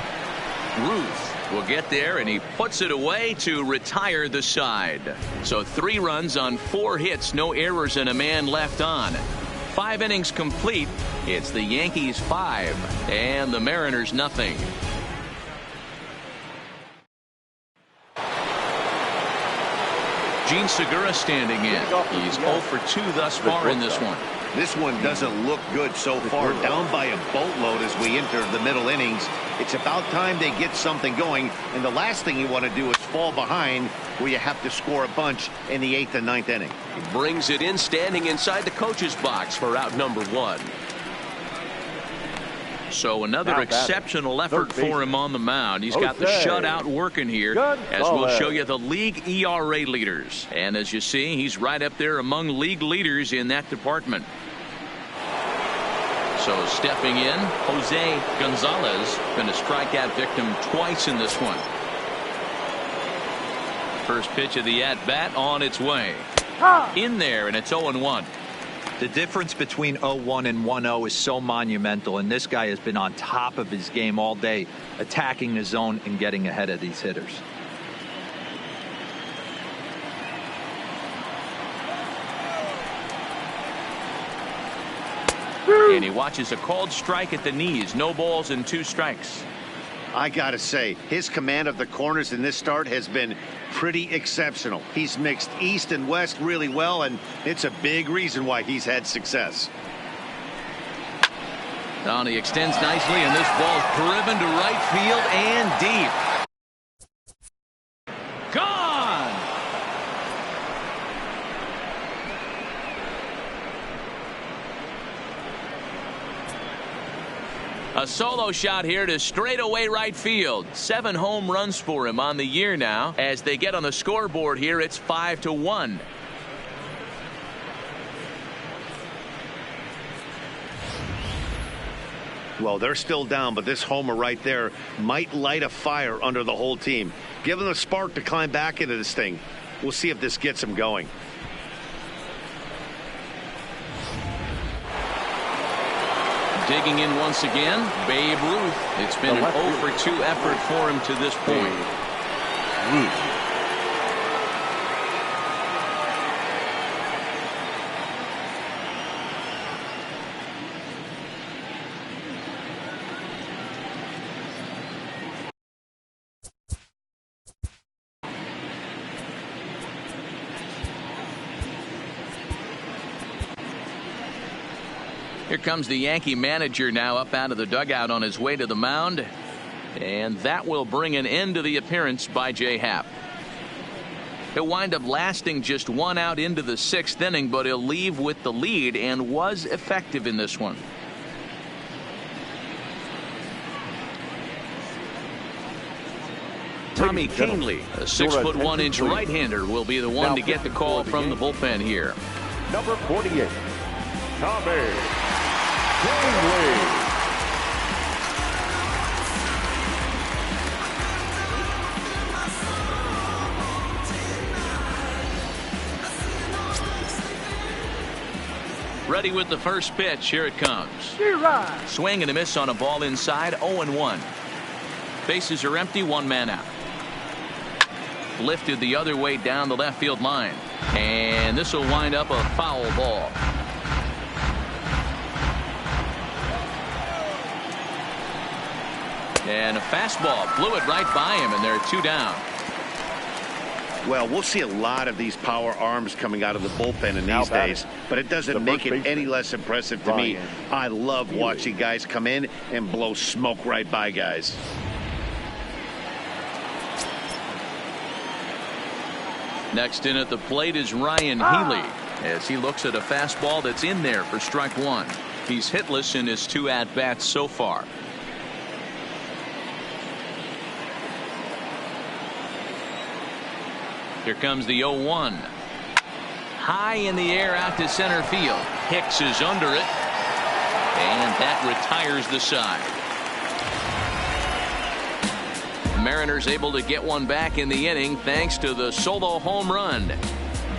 B: Ruth will get there, and he puts it away to retire the side. So 3 runs on 4 hits, no errors, and a man left on. 5 innings complete. It's the Yankees 5 and the Mariners nothing. Gene Segura standing in. He's 0 for 2 thus far in this one.
C: This one doesn't look good so far. Down by a boatload as we enter the middle innings. It's about time they get something going. And the last thing you want to do is fall behind where you have to score a bunch in the 8th and 9th inning.
G: He brings it in standing inside the coach's box for out number 1.
B: So another exceptional effort for him on the mound. He's got the shutout working here as we'll show you the league ERA leaders. And as you see, he's right up there among league leaders in that department. So stepping in, Jose Gonzalez, been a strikeout victim twice in this one. First pitch of the at-bat on its way. In there, and it's 0-1.
E: The difference between 0-1 and 1-0 is so monumental, and this guy has been on top of his game all day, attacking the zone and getting ahead of these hitters.
B: And he watches a called strike at the knees. No balls and 2 strikes.
C: I gotta say, his command of the corners in this start has been pretty exceptional. He's mixed east and west really well, and it's a big reason why he's had success.
B: Now he extends nicely, and this ball's driven to right field and deep. Gone! A solo shot here to straightaway right field. 7 home runs for him on the year now. As they get on the scoreboard here, it's 5-1.
C: Well, they're still down, but this homer right there might light a fire under the whole team. Give them a spark to climb back into this thing. We'll see if this gets them going.
B: Digging in once again, Babe Ruth. It's been an 0 for 2 effort for him to this point.
D: Ruth.
B: Here comes the Yankee manager now up out of the dugout on his way to the mound. And that will bring an end to the appearance by Jay Happ. He'll wind up lasting just 1 out into the 6th inning, but he'll leave with the lead and was effective in this one. Tommy
D: Ladies and gentlemen,
B: Canley, a
D: your
B: 6'1"
D: attention, please.
B: right-hander, will be the one
D: Now
B: to get the
D: pitching
B: call
D: for the
B: from the
D: Yankees.
B: bullpen here.
D: Number 48, Tommy Canley.
B: Ready with the first pitch. Here it comes. Swing and a miss on a ball inside. 0-1. Bases are empty. One man out. Lifted the other way down the left field line. And this will wind up a foul ball. And a fastball. Blew it right by him, and there are two down.
C: Well, we'll see a lot of these power arms coming out of the bullpen in these days, but it doesn't make it any less impressive to me. I love watching guys come in and blow smoke right by guys.
B: Next in at the plate is Ryan Healy as he looks at a fastball that's in there for strike one. He's hitless in his two at-bats so far. Here comes the 0-1. High in the air out to center field. Hicks is under it. And that retires the side. Mariners able to get one back in the inning thanks to the solo home run.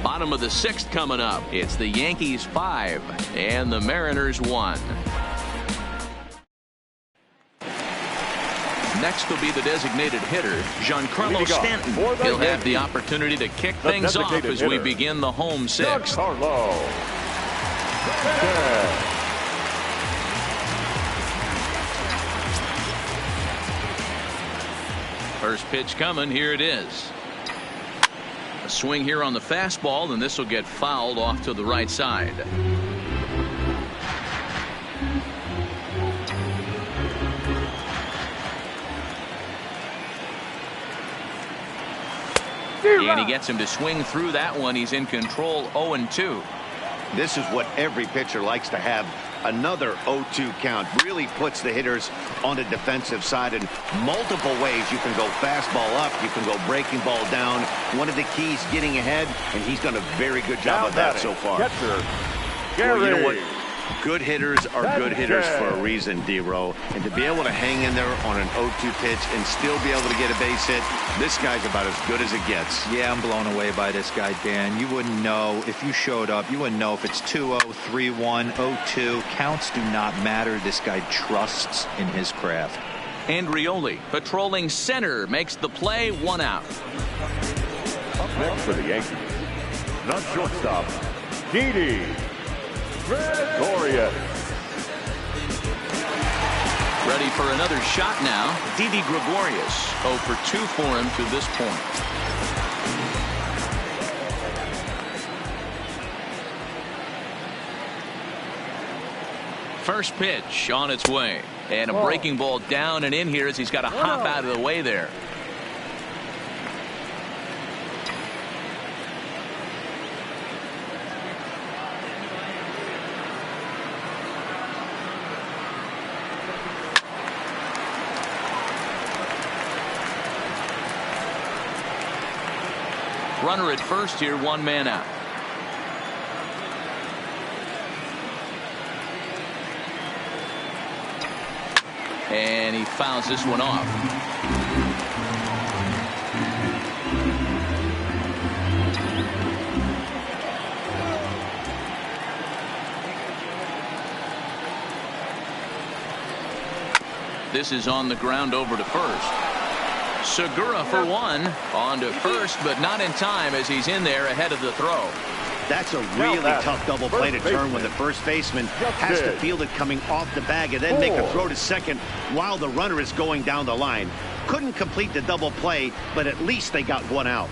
B: Bottom of the sixth coming up. It's the Yankees 5 and the Mariners 1. Next will be the designated hitter, Giancarlo Stanton. He'll have the opportunity to kick things off as we begin the home sixth. First pitch coming. Here it is. A swing here on the fastball, and this will get fouled off to the right side. And he gets him to swing through that one. He's in control. 0-2.
C: This is what every pitcher likes to have. Another 0-2 count really puts the hitters on the defensive side in multiple ways. You can go fastball up, you can go breaking ball down. One of the keys, getting ahead, and he's done a very good job of that so far. Well, you know what? Good hitters are good hitters for a reason, D-Row. And to be able to hang in there on an 0-2 pitch and still be able to get a base hit, this guy's about as good as it gets.
E: Yeah, I'm blown away by this guy, Dan. You wouldn't know if you showed up. You wouldn't know if it's 2-0, 3-1, 0-2. Counts do not matter. This guy trusts in his craft.
B: Andrioli patrolling center makes the play. One out.
D: Up next for the Yankees, non-shortstop, Didi Gregorius.
B: Ready for another shot now. Didi Gregorius 0 for 2 for him to this point. First pitch on its way, and a breaking ball down and in here as he's got to hop out of the way there. Runner at first here, one man out. And he fouls this one off. This is on the ground over to first. Segura for one. On to first, but not in time as he's in there ahead of the throw.
C: That's a really tough double play to turn when the first baseman has to field it coming off the bag and then make a throw to second while the runner is going down the line. Couldn't complete the double play, but at least they got one out.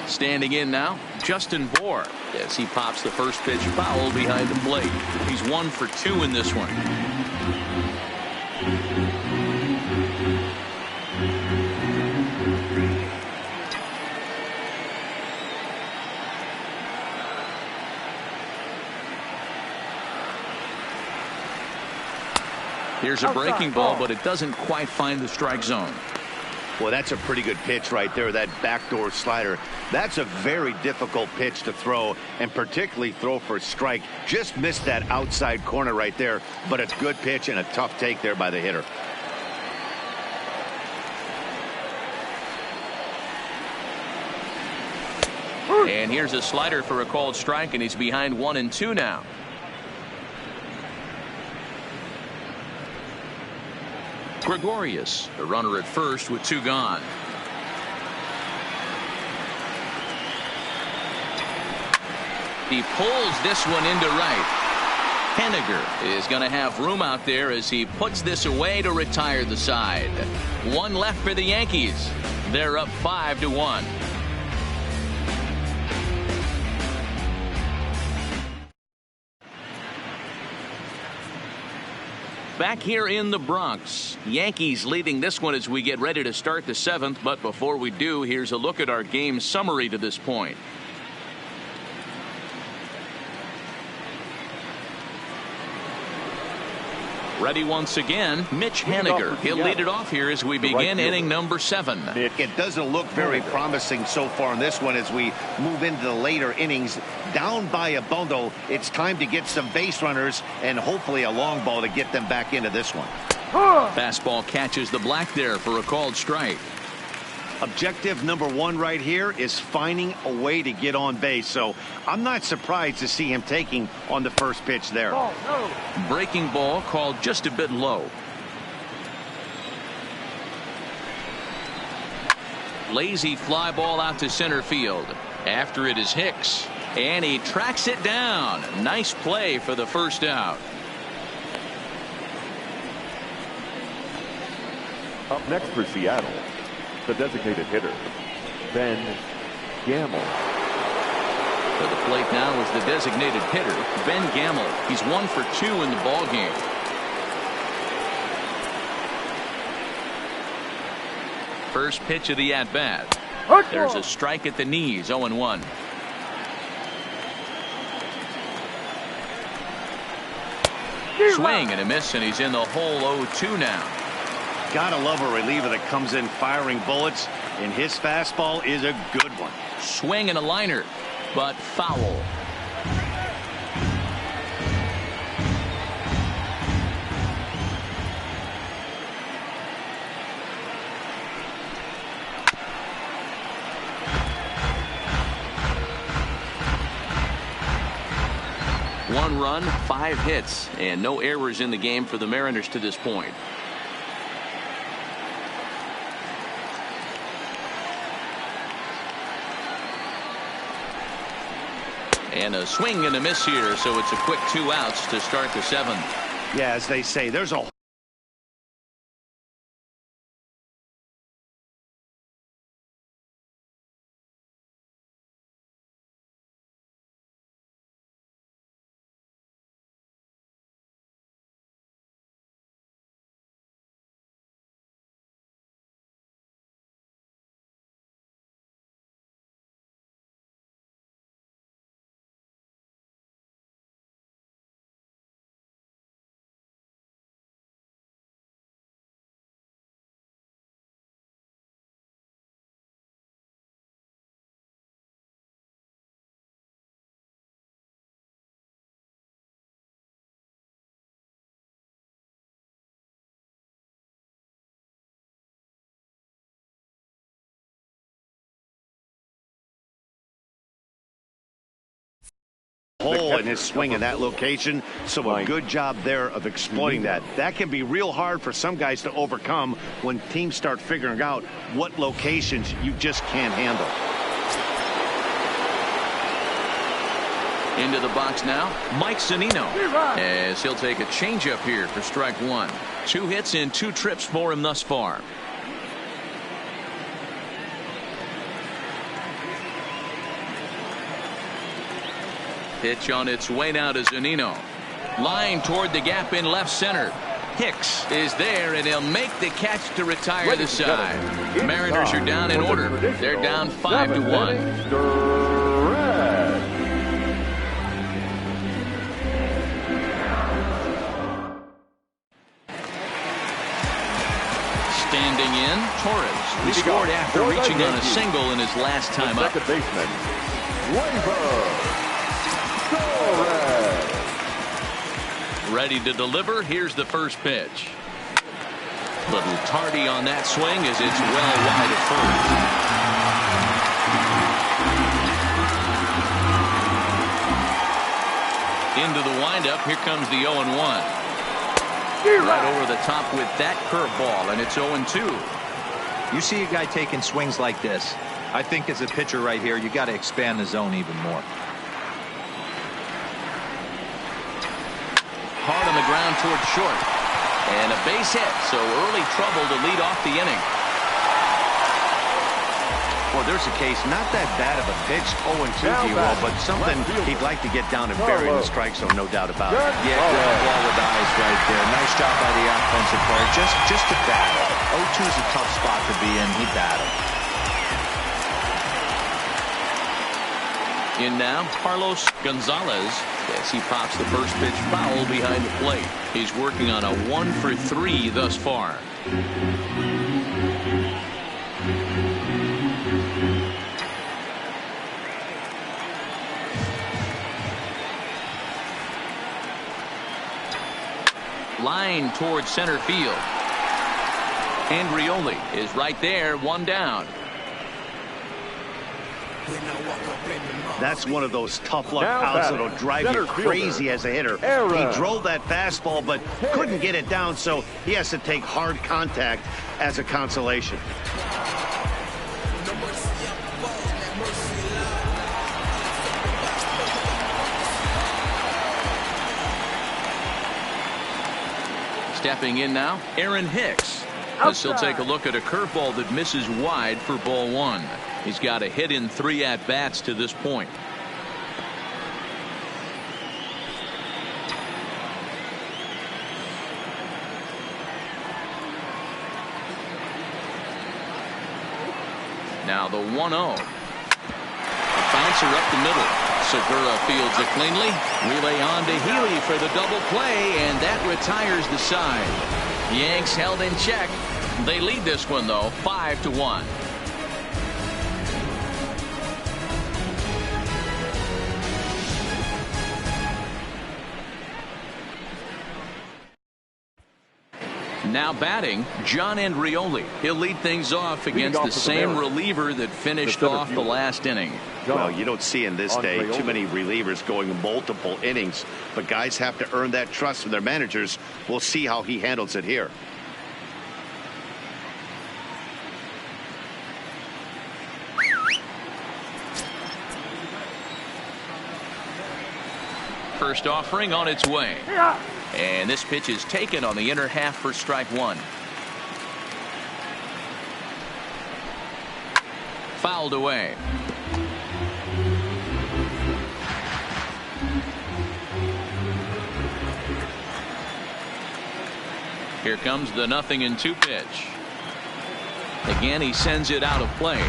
B: Standing in now, Justin Bour, as he pops the first pitch foul behind the plate. He's 1 for 2 in this one. Here's a breaking ball, but it doesn't quite find the strike zone.
C: Well, that's a pretty good pitch right there, that backdoor slider. That's a very difficult pitch to throw, and particularly throw for a strike. Just missed that outside corner right there, but a good pitch and a tough take there by the hitter.
B: And here's a slider for a called strike, and he's behind 1-2 now. Gregorius, the runner at first with 2 gone. He pulls this one into right. Henniger is going to have room out there as he puts this away to retire the side. 1 left for the Yankees. They're up 5-1. Back here in the Bronx, Yankees leading this one as we get ready to start the 7th. But before we do, here's a look at our game summary to this point. Ready once again, Mitch Henniger. He'll lead it off here as we begin inning number 7.
C: It doesn't look very promising so far in this one as we move into the later innings. Down by a bundle, it's time to get some base runners and hopefully a long ball to get them back into this one.
B: Fastball catches the black there for a called strike.
C: Objective number 1 right here is finding a way to get on base. So I'm not surprised to see him taking on the first pitch there.
B: Breaking ball called just a bit low. Lazy fly ball out to center field. After it is Hicks, and he tracks it down. Nice play for the first out.
D: Up next for Seattle, the designated hitter, Ben Gamel.
B: To the plate now is the designated hitter, Ben Gamel. He's 1 for 2 in the ball game. First pitch of the at-bat. There's a strike at the knees, 0-1. Swing and a miss, and he's in the hole 0-2 now.
C: Gotta love a reliever that comes in firing bullets, and his fastball is a good one.
B: Swing and a liner, but foul. One run, 5 hits, and no errors in the game for the Mariners to this point. And a swing and a miss here, so it's a quick 2 outs to start the 7th.
C: Yeah, as they say, there's a hole in his swing in that location, so a good job there of exploiting that. That can be real hard for some guys to overcome when teams start figuring out what locations you just can't handle.
B: Into the box now, Mike Zunino, as he'll take a changeup here for strike 1. 2 hits in 2 trips for him thus far. Pitch on its way now to Zunino. Line toward the gap in left center. Hicks is there, and he'll make the catch to retire the side. Mariners are down in order. They're down 5-1. Stepping in, Torres, who scored after reaching on a single in his last time up.
D: Second baseman, Torres.
B: Ready to deliver. Here's the first pitch. Little tardy on that swing as it's well wide of first. Into the windup. Here comes the 0-1. Right over the top with that curveball, and it's 0-2.
E: You see a guy taking swings like this. I think as a pitcher right here, you got to expand the zone even more.
B: Hard on the ground towards short. And a base hit, so early trouble to lead off the inning.
C: Well, there's a case, not that bad of a pitch, 0-2, D-Roll, but something he'd like to get down and bury in the strike zone, no doubt about it.
E: Yeah, ground ball with eyes right there. Nice job by the offensive player. Just to battle. 0-2 is a tough spot to be in. He battled.
B: In now, Carlos Gonzalez, as he pops the first pitch foul behind the plate. He's working on a 1-for-3 thus far. Line towards center field. Andrioli is right there, one down.
C: That's one of those tough luck outs that'll drive you crazy as a hitter. He drove that fastball but couldn't get it down, so he has to take hard contact as a consolation.
B: Stepping in now, Aaron Hicks. As he'll take a look at a curveball that misses wide for ball one. He's got a hit in 3 at-bats to this point. Now the 1-0. Bouncer up the middle. Segura fields it cleanly. Relay on to Healy for the double play, and that retires the side. Yanks held in check. They lead this one, though, 5-1. Now batting, John Andrioli. He'll lead things off against the same reliever that finished off the last inning.
C: Well, you don't see in this day too many relievers going multiple innings, but guys have to earn that trust from their managers. We'll see how he handles it here.
B: First offering on its way. And this pitch is taken on the inner half for strike one. Fouled away. Here comes the 0-2 pitch. Again, he sends it out of play.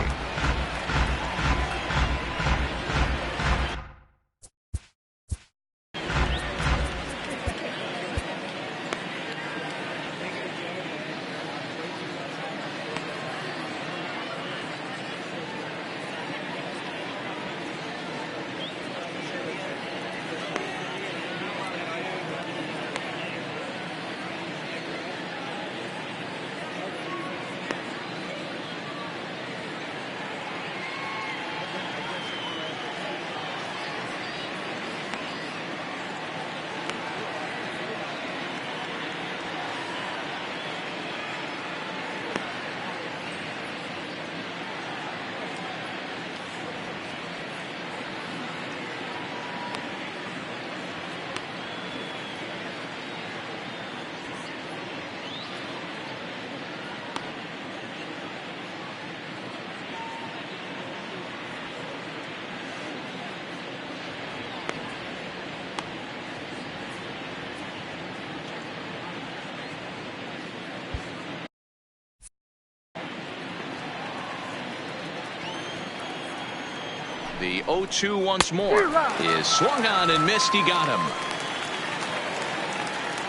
B: The 0-2 once more is swung on and missed. He got him.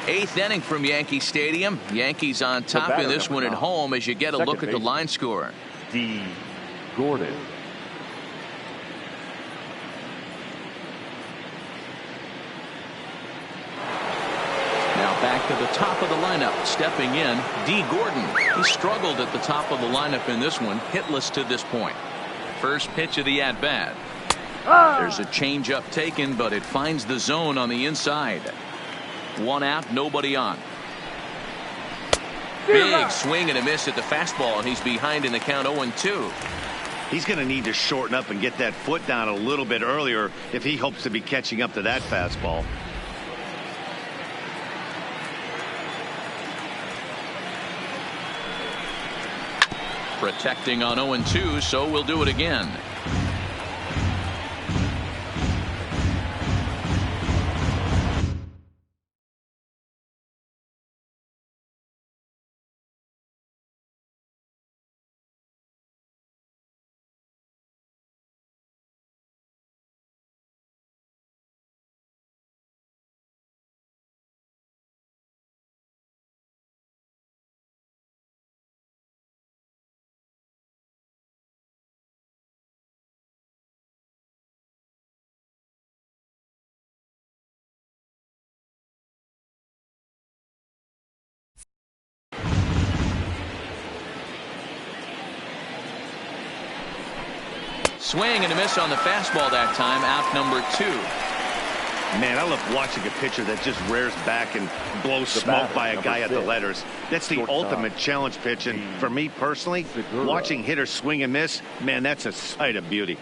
B: Eighth inning from Yankee Stadium. Yankees on top in this one at home as you get a look at the line score.
D: D. Gordon.
B: Now back to the top of the lineup. Stepping in, D. Gordon. He struggled at the top of the lineup in this one. Hitless to this point. First pitch of the at-bat. There's a changeup taken, but it finds the zone on the inside. One out, nobody on. Big swing and a miss at the fastball, and he's behind in the count 0-2.
C: He's going to need to shorten up and get that foot down a little bit earlier if he hopes to be catching up to that fastball.
B: Protecting on 0-2, so we'll do it again. Swing and a miss on the fastball that time. Out number 2.
C: Man, I love watching a pitcher that just rears back and blows smoke by a guy at the letters. That's the ultimate challenge pitch. And for me personally, watching hitters swing and miss, man, that's a sight of beauty.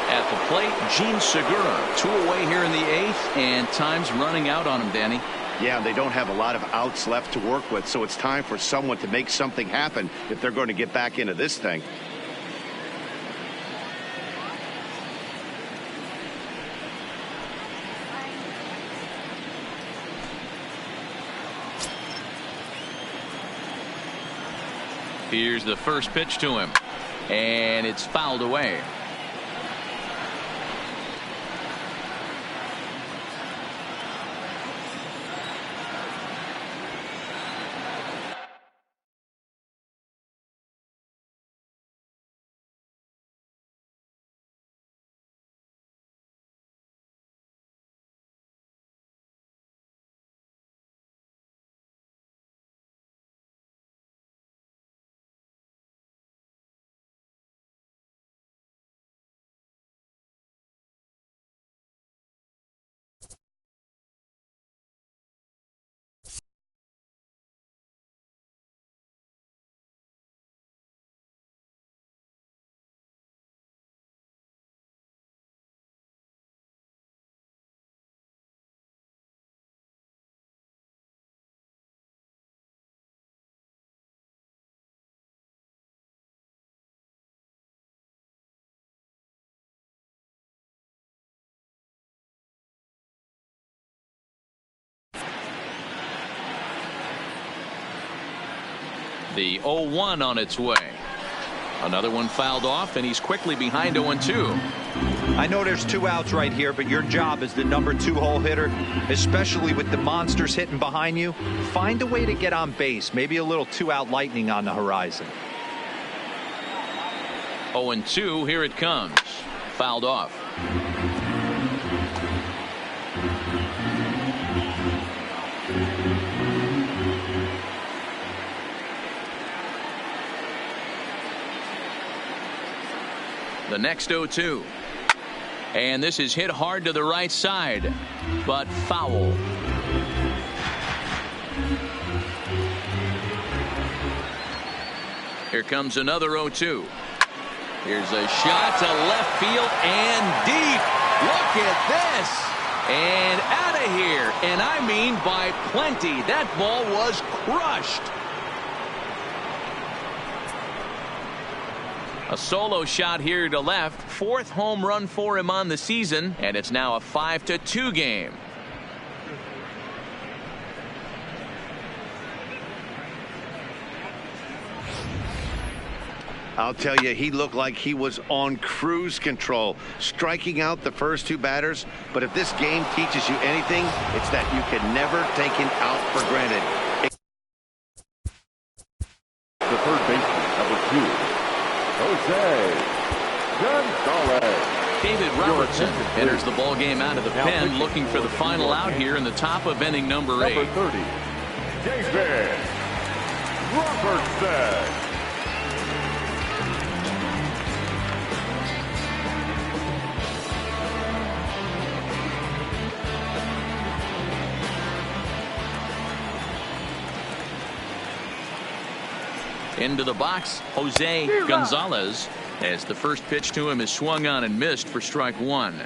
B: At the plate, Gene Segura. 2 away here in the 8th, and time's running out on him, Danny.
C: Yeah, they don't have a lot of outs left to work with, so it's time for someone to make something happen if they're going to get back into this thing.
B: Here's the first pitch to him, and it's fouled away. The 0-1 on its way. Another one fouled off, and he's quickly behind 0-2.
E: I know there's 2 outs right here, but your job as the number 2 hole hitter, especially with the monsters hitting behind you, find a way to get on base. Maybe a little 2-out lightning on the horizon.
B: 0-2, here it comes. Fouled off. The next 0-2. And this is hit hard to the right side, but foul. Here comes another 0-2. Here's a shot to left field and deep. Look at this. And out of here. And I mean by plenty. That ball was crushed. A solo shot here to left. 4th home run for him on the season, and it's now a 5-2 game.
C: I'll tell you, he looked like he was on cruise control, striking out the first 2 batters. But if this game teaches you anything, it's that you can never take him out for granted.
D: The third baseman, number 2, Jose Gonzalez.
B: David Robertson enters the ball game out of the pen, looking for the final out here in the top of inning number 8.
D: Number 30, David Robertson.
B: Into the box, Jose Gonzalez, as the first pitch to him is swung on and missed for strike 1.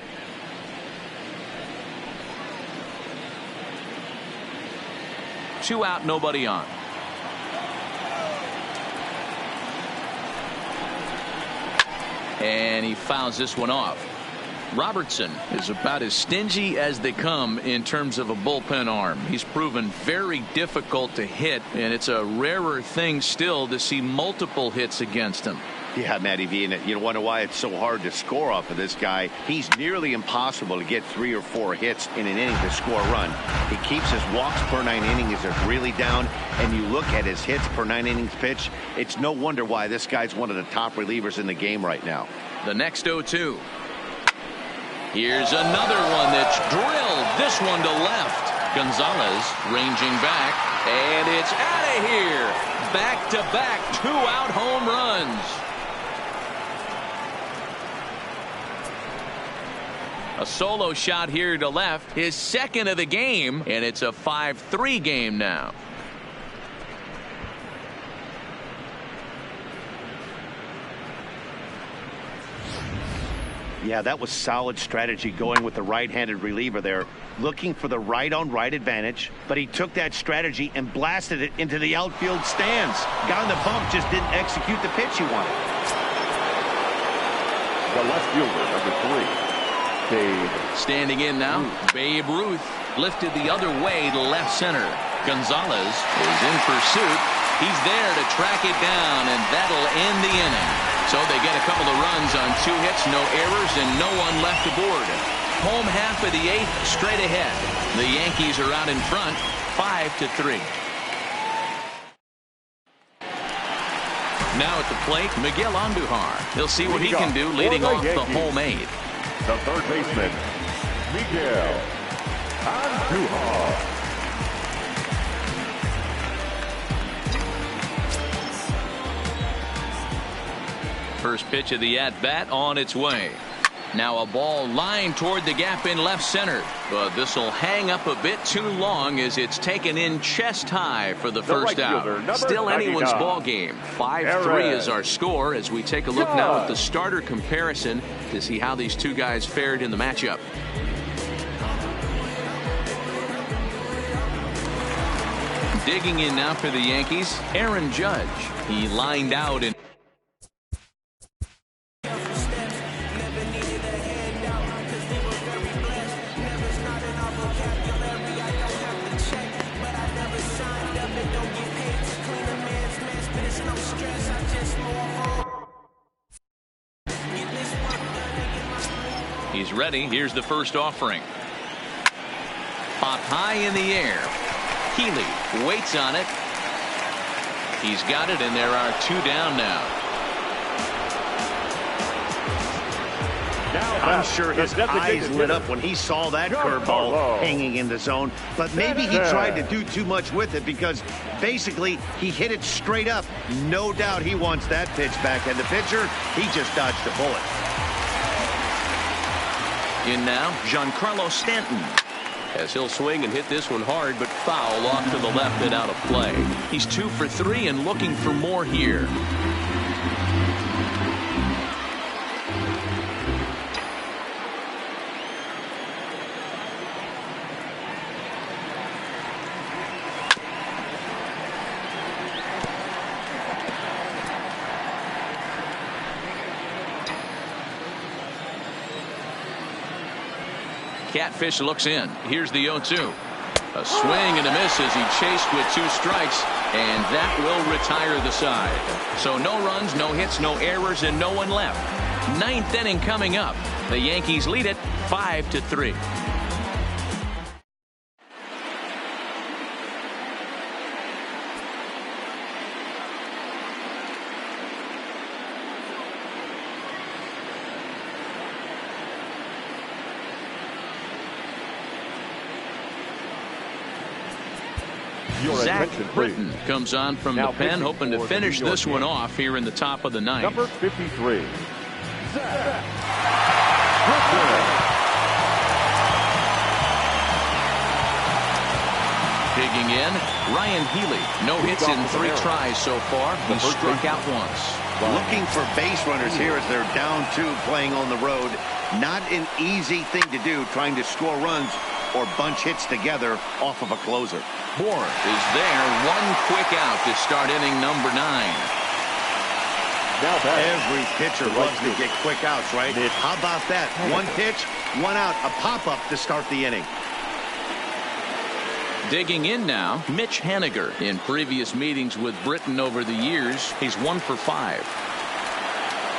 B: Two out, nobody on. And he fouls this one off. Robertson is about as stingy as they come in terms of a bullpen arm. He's proven very difficult to hit, and it's a rarer thing still to see multiple hits against him.
C: Yeah, Matty V, and you wonder why it's so hard to score off of this guy. He's nearly impossible to get 3 or 4 hits in an inning to score a run. He keeps his walks per 9 innings is really down, and you look at his hits per 9 innings pitch, it's no wonder why this guy's one of the top relievers in the game right now.
B: The next 0-2. Here's another one that's drilled. This one to left. Gonzalez ranging back, and it's out of here. Back-to-back 2-out home runs. A solo shot here to left, his second of the game, and it's a 5-3 game now.
C: Yeah, that was solid strategy going with the right-handed reliever there, looking for the right-on-right advantage, but he took that strategy and blasted it into the outfield stands. Guy on the bump just didn't execute the pitch he wanted.
D: The left fielder, number 3, Babe.
B: Standing in now, Babe Ruth lifted the other way to left center. Gonzalez is in pursuit. He's there to track it down, and that'll end the inning. So they get a couple of runs on 2 hits, no errors, and no one left aboard. Home half of the 8th, straight ahead. The Yankees are out in front, 5-3. Now at the plate, Miguel Andujar. He'll see what he can do leading off the home 8.
D: The third baseman, Miguel Andujar.
B: First pitch of the at-bat on its way. Now a ball lined toward the gap in left center, but this will hang up a bit too long as it's taken in chest high for the first out. Still anyone's ball game. 5-3 is our score as we take a look now at the starter comparison to see how these two guys fared in the matchup. Digging in now for the Yankees, Aaron Judge. He lined out in He's ready. Here's the first offering. Popped high in the air. Healy waits on it. He's got it, and there are 2 down now.
C: I'm sure his eyes lit up when he saw that curveball hanging in the zone, but maybe he tried to do too much with it because basically he hit it straight up. No doubt he wants that pitch back, and the pitcher, he just dodged a bullet.
B: In now, Giancarlo Stanton.
G: As he'll swing and hit this one hard, but foul off to the left and out of play.
B: He's 2 for 3 and looking for more here. Catfish looks in. Here's the 0-2. A swing and a miss as he chased with 2 strikes, and that will retire the side. So no runs, no hits, no errors, and no one left. 9th inning coming up. The Yankees lead it 5-3. Zach Britton comes on from the pen, hoping to finish this one off here in the top of the 9th.
D: Number 53, Zach Britton.
B: Digging in, Ryan Healy. No hits in 3 tries so far. He struck out once.
C: Looking for base runners here as they're down 2 playing on the road. Not an easy thing to do, trying to score runs or bunch hits together off of a closer.
B: Moore is there. 1 quick out to start inning number 9.
C: Now every pitcher loves to get quick outs, right? How about that? 1 pitch, 1 out, a pop-up to start the inning.
B: Digging in now, Mitch Haniger. In previous meetings with Britton over the years, he's 1 for 5.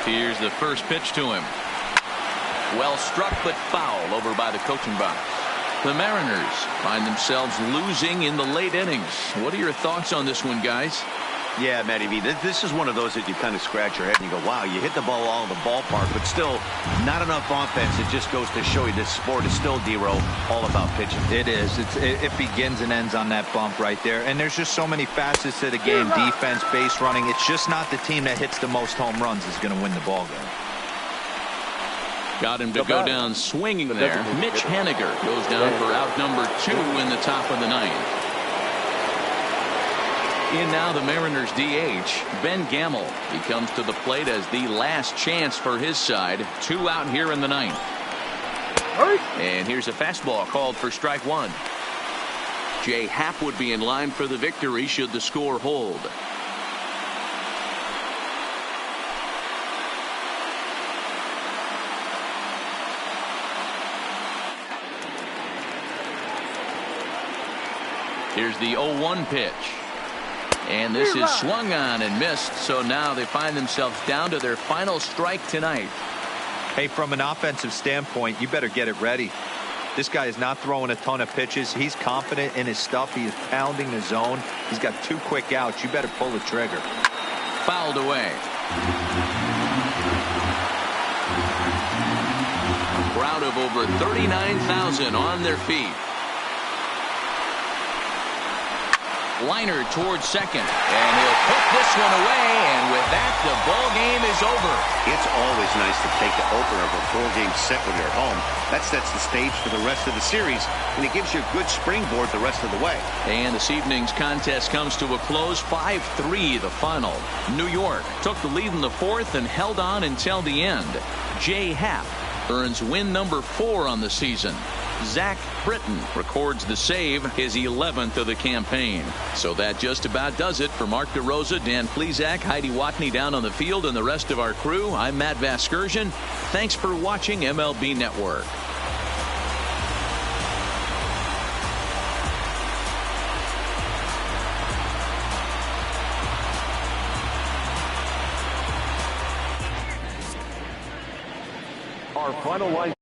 B: Here's the first pitch to him. Well struck but foul over by the coaching box. The Mariners find themselves losing in the late innings. What are your thoughts on this one, guys?
C: Yeah, Matty V, this is one of those that you kind of scratch your head and you go, wow, you hit the ball all in the ballpark, but still not enough offense. It just goes to show you this sport is still, D-Row, all about pitching.
E: It is. It begins and ends on that bump right there. And there's just so many facets to the game. Defense, base running. It's just not the team that hits the most home runs is going to win the ball game.
B: Got him to go down swinging there. Mitch Haniger goes down for out number 2 in the top of the 9th. In now the Mariners DH, Ben Gamel. He comes to the plate as the last chance for his side. 2 out here in the 9th. And here's a fastball called for strike 1. Jay Happ would be in line for the victory should the score hold. Here's the 0-1 pitch. And this is swung on and missed. So now they find themselves down to their final strike tonight.
E: Hey, from an offensive standpoint, you better get it ready. This guy is not throwing a ton of pitches. He's confident in his stuff. He is pounding the zone. He's got 2 quick outs. You better pull the trigger.
B: Fouled away. Crowd of over 39,000 on their feet. Liner towards second, and he'll put this one away, and with that the ball game is over.
C: It's always nice to take the opener of a 4-game set when you're at home. That sets the stage for the rest of the series, and it gives you a good springboard the rest of the way.
B: And this evening's contest comes to a close. 5-3 the final. New York took the lead in the 4th and held on until the end. Jay Happ earns win number 4 on the season. Zach Britton records the save, his 11th of the campaign. So that just about does it. For Mark DeRosa, Dan Plesac, Heidi Watney down on the field, and the rest of our crew, I'm Matt Vasgersian. Thanks for watching MLB Network.
D: Our final line.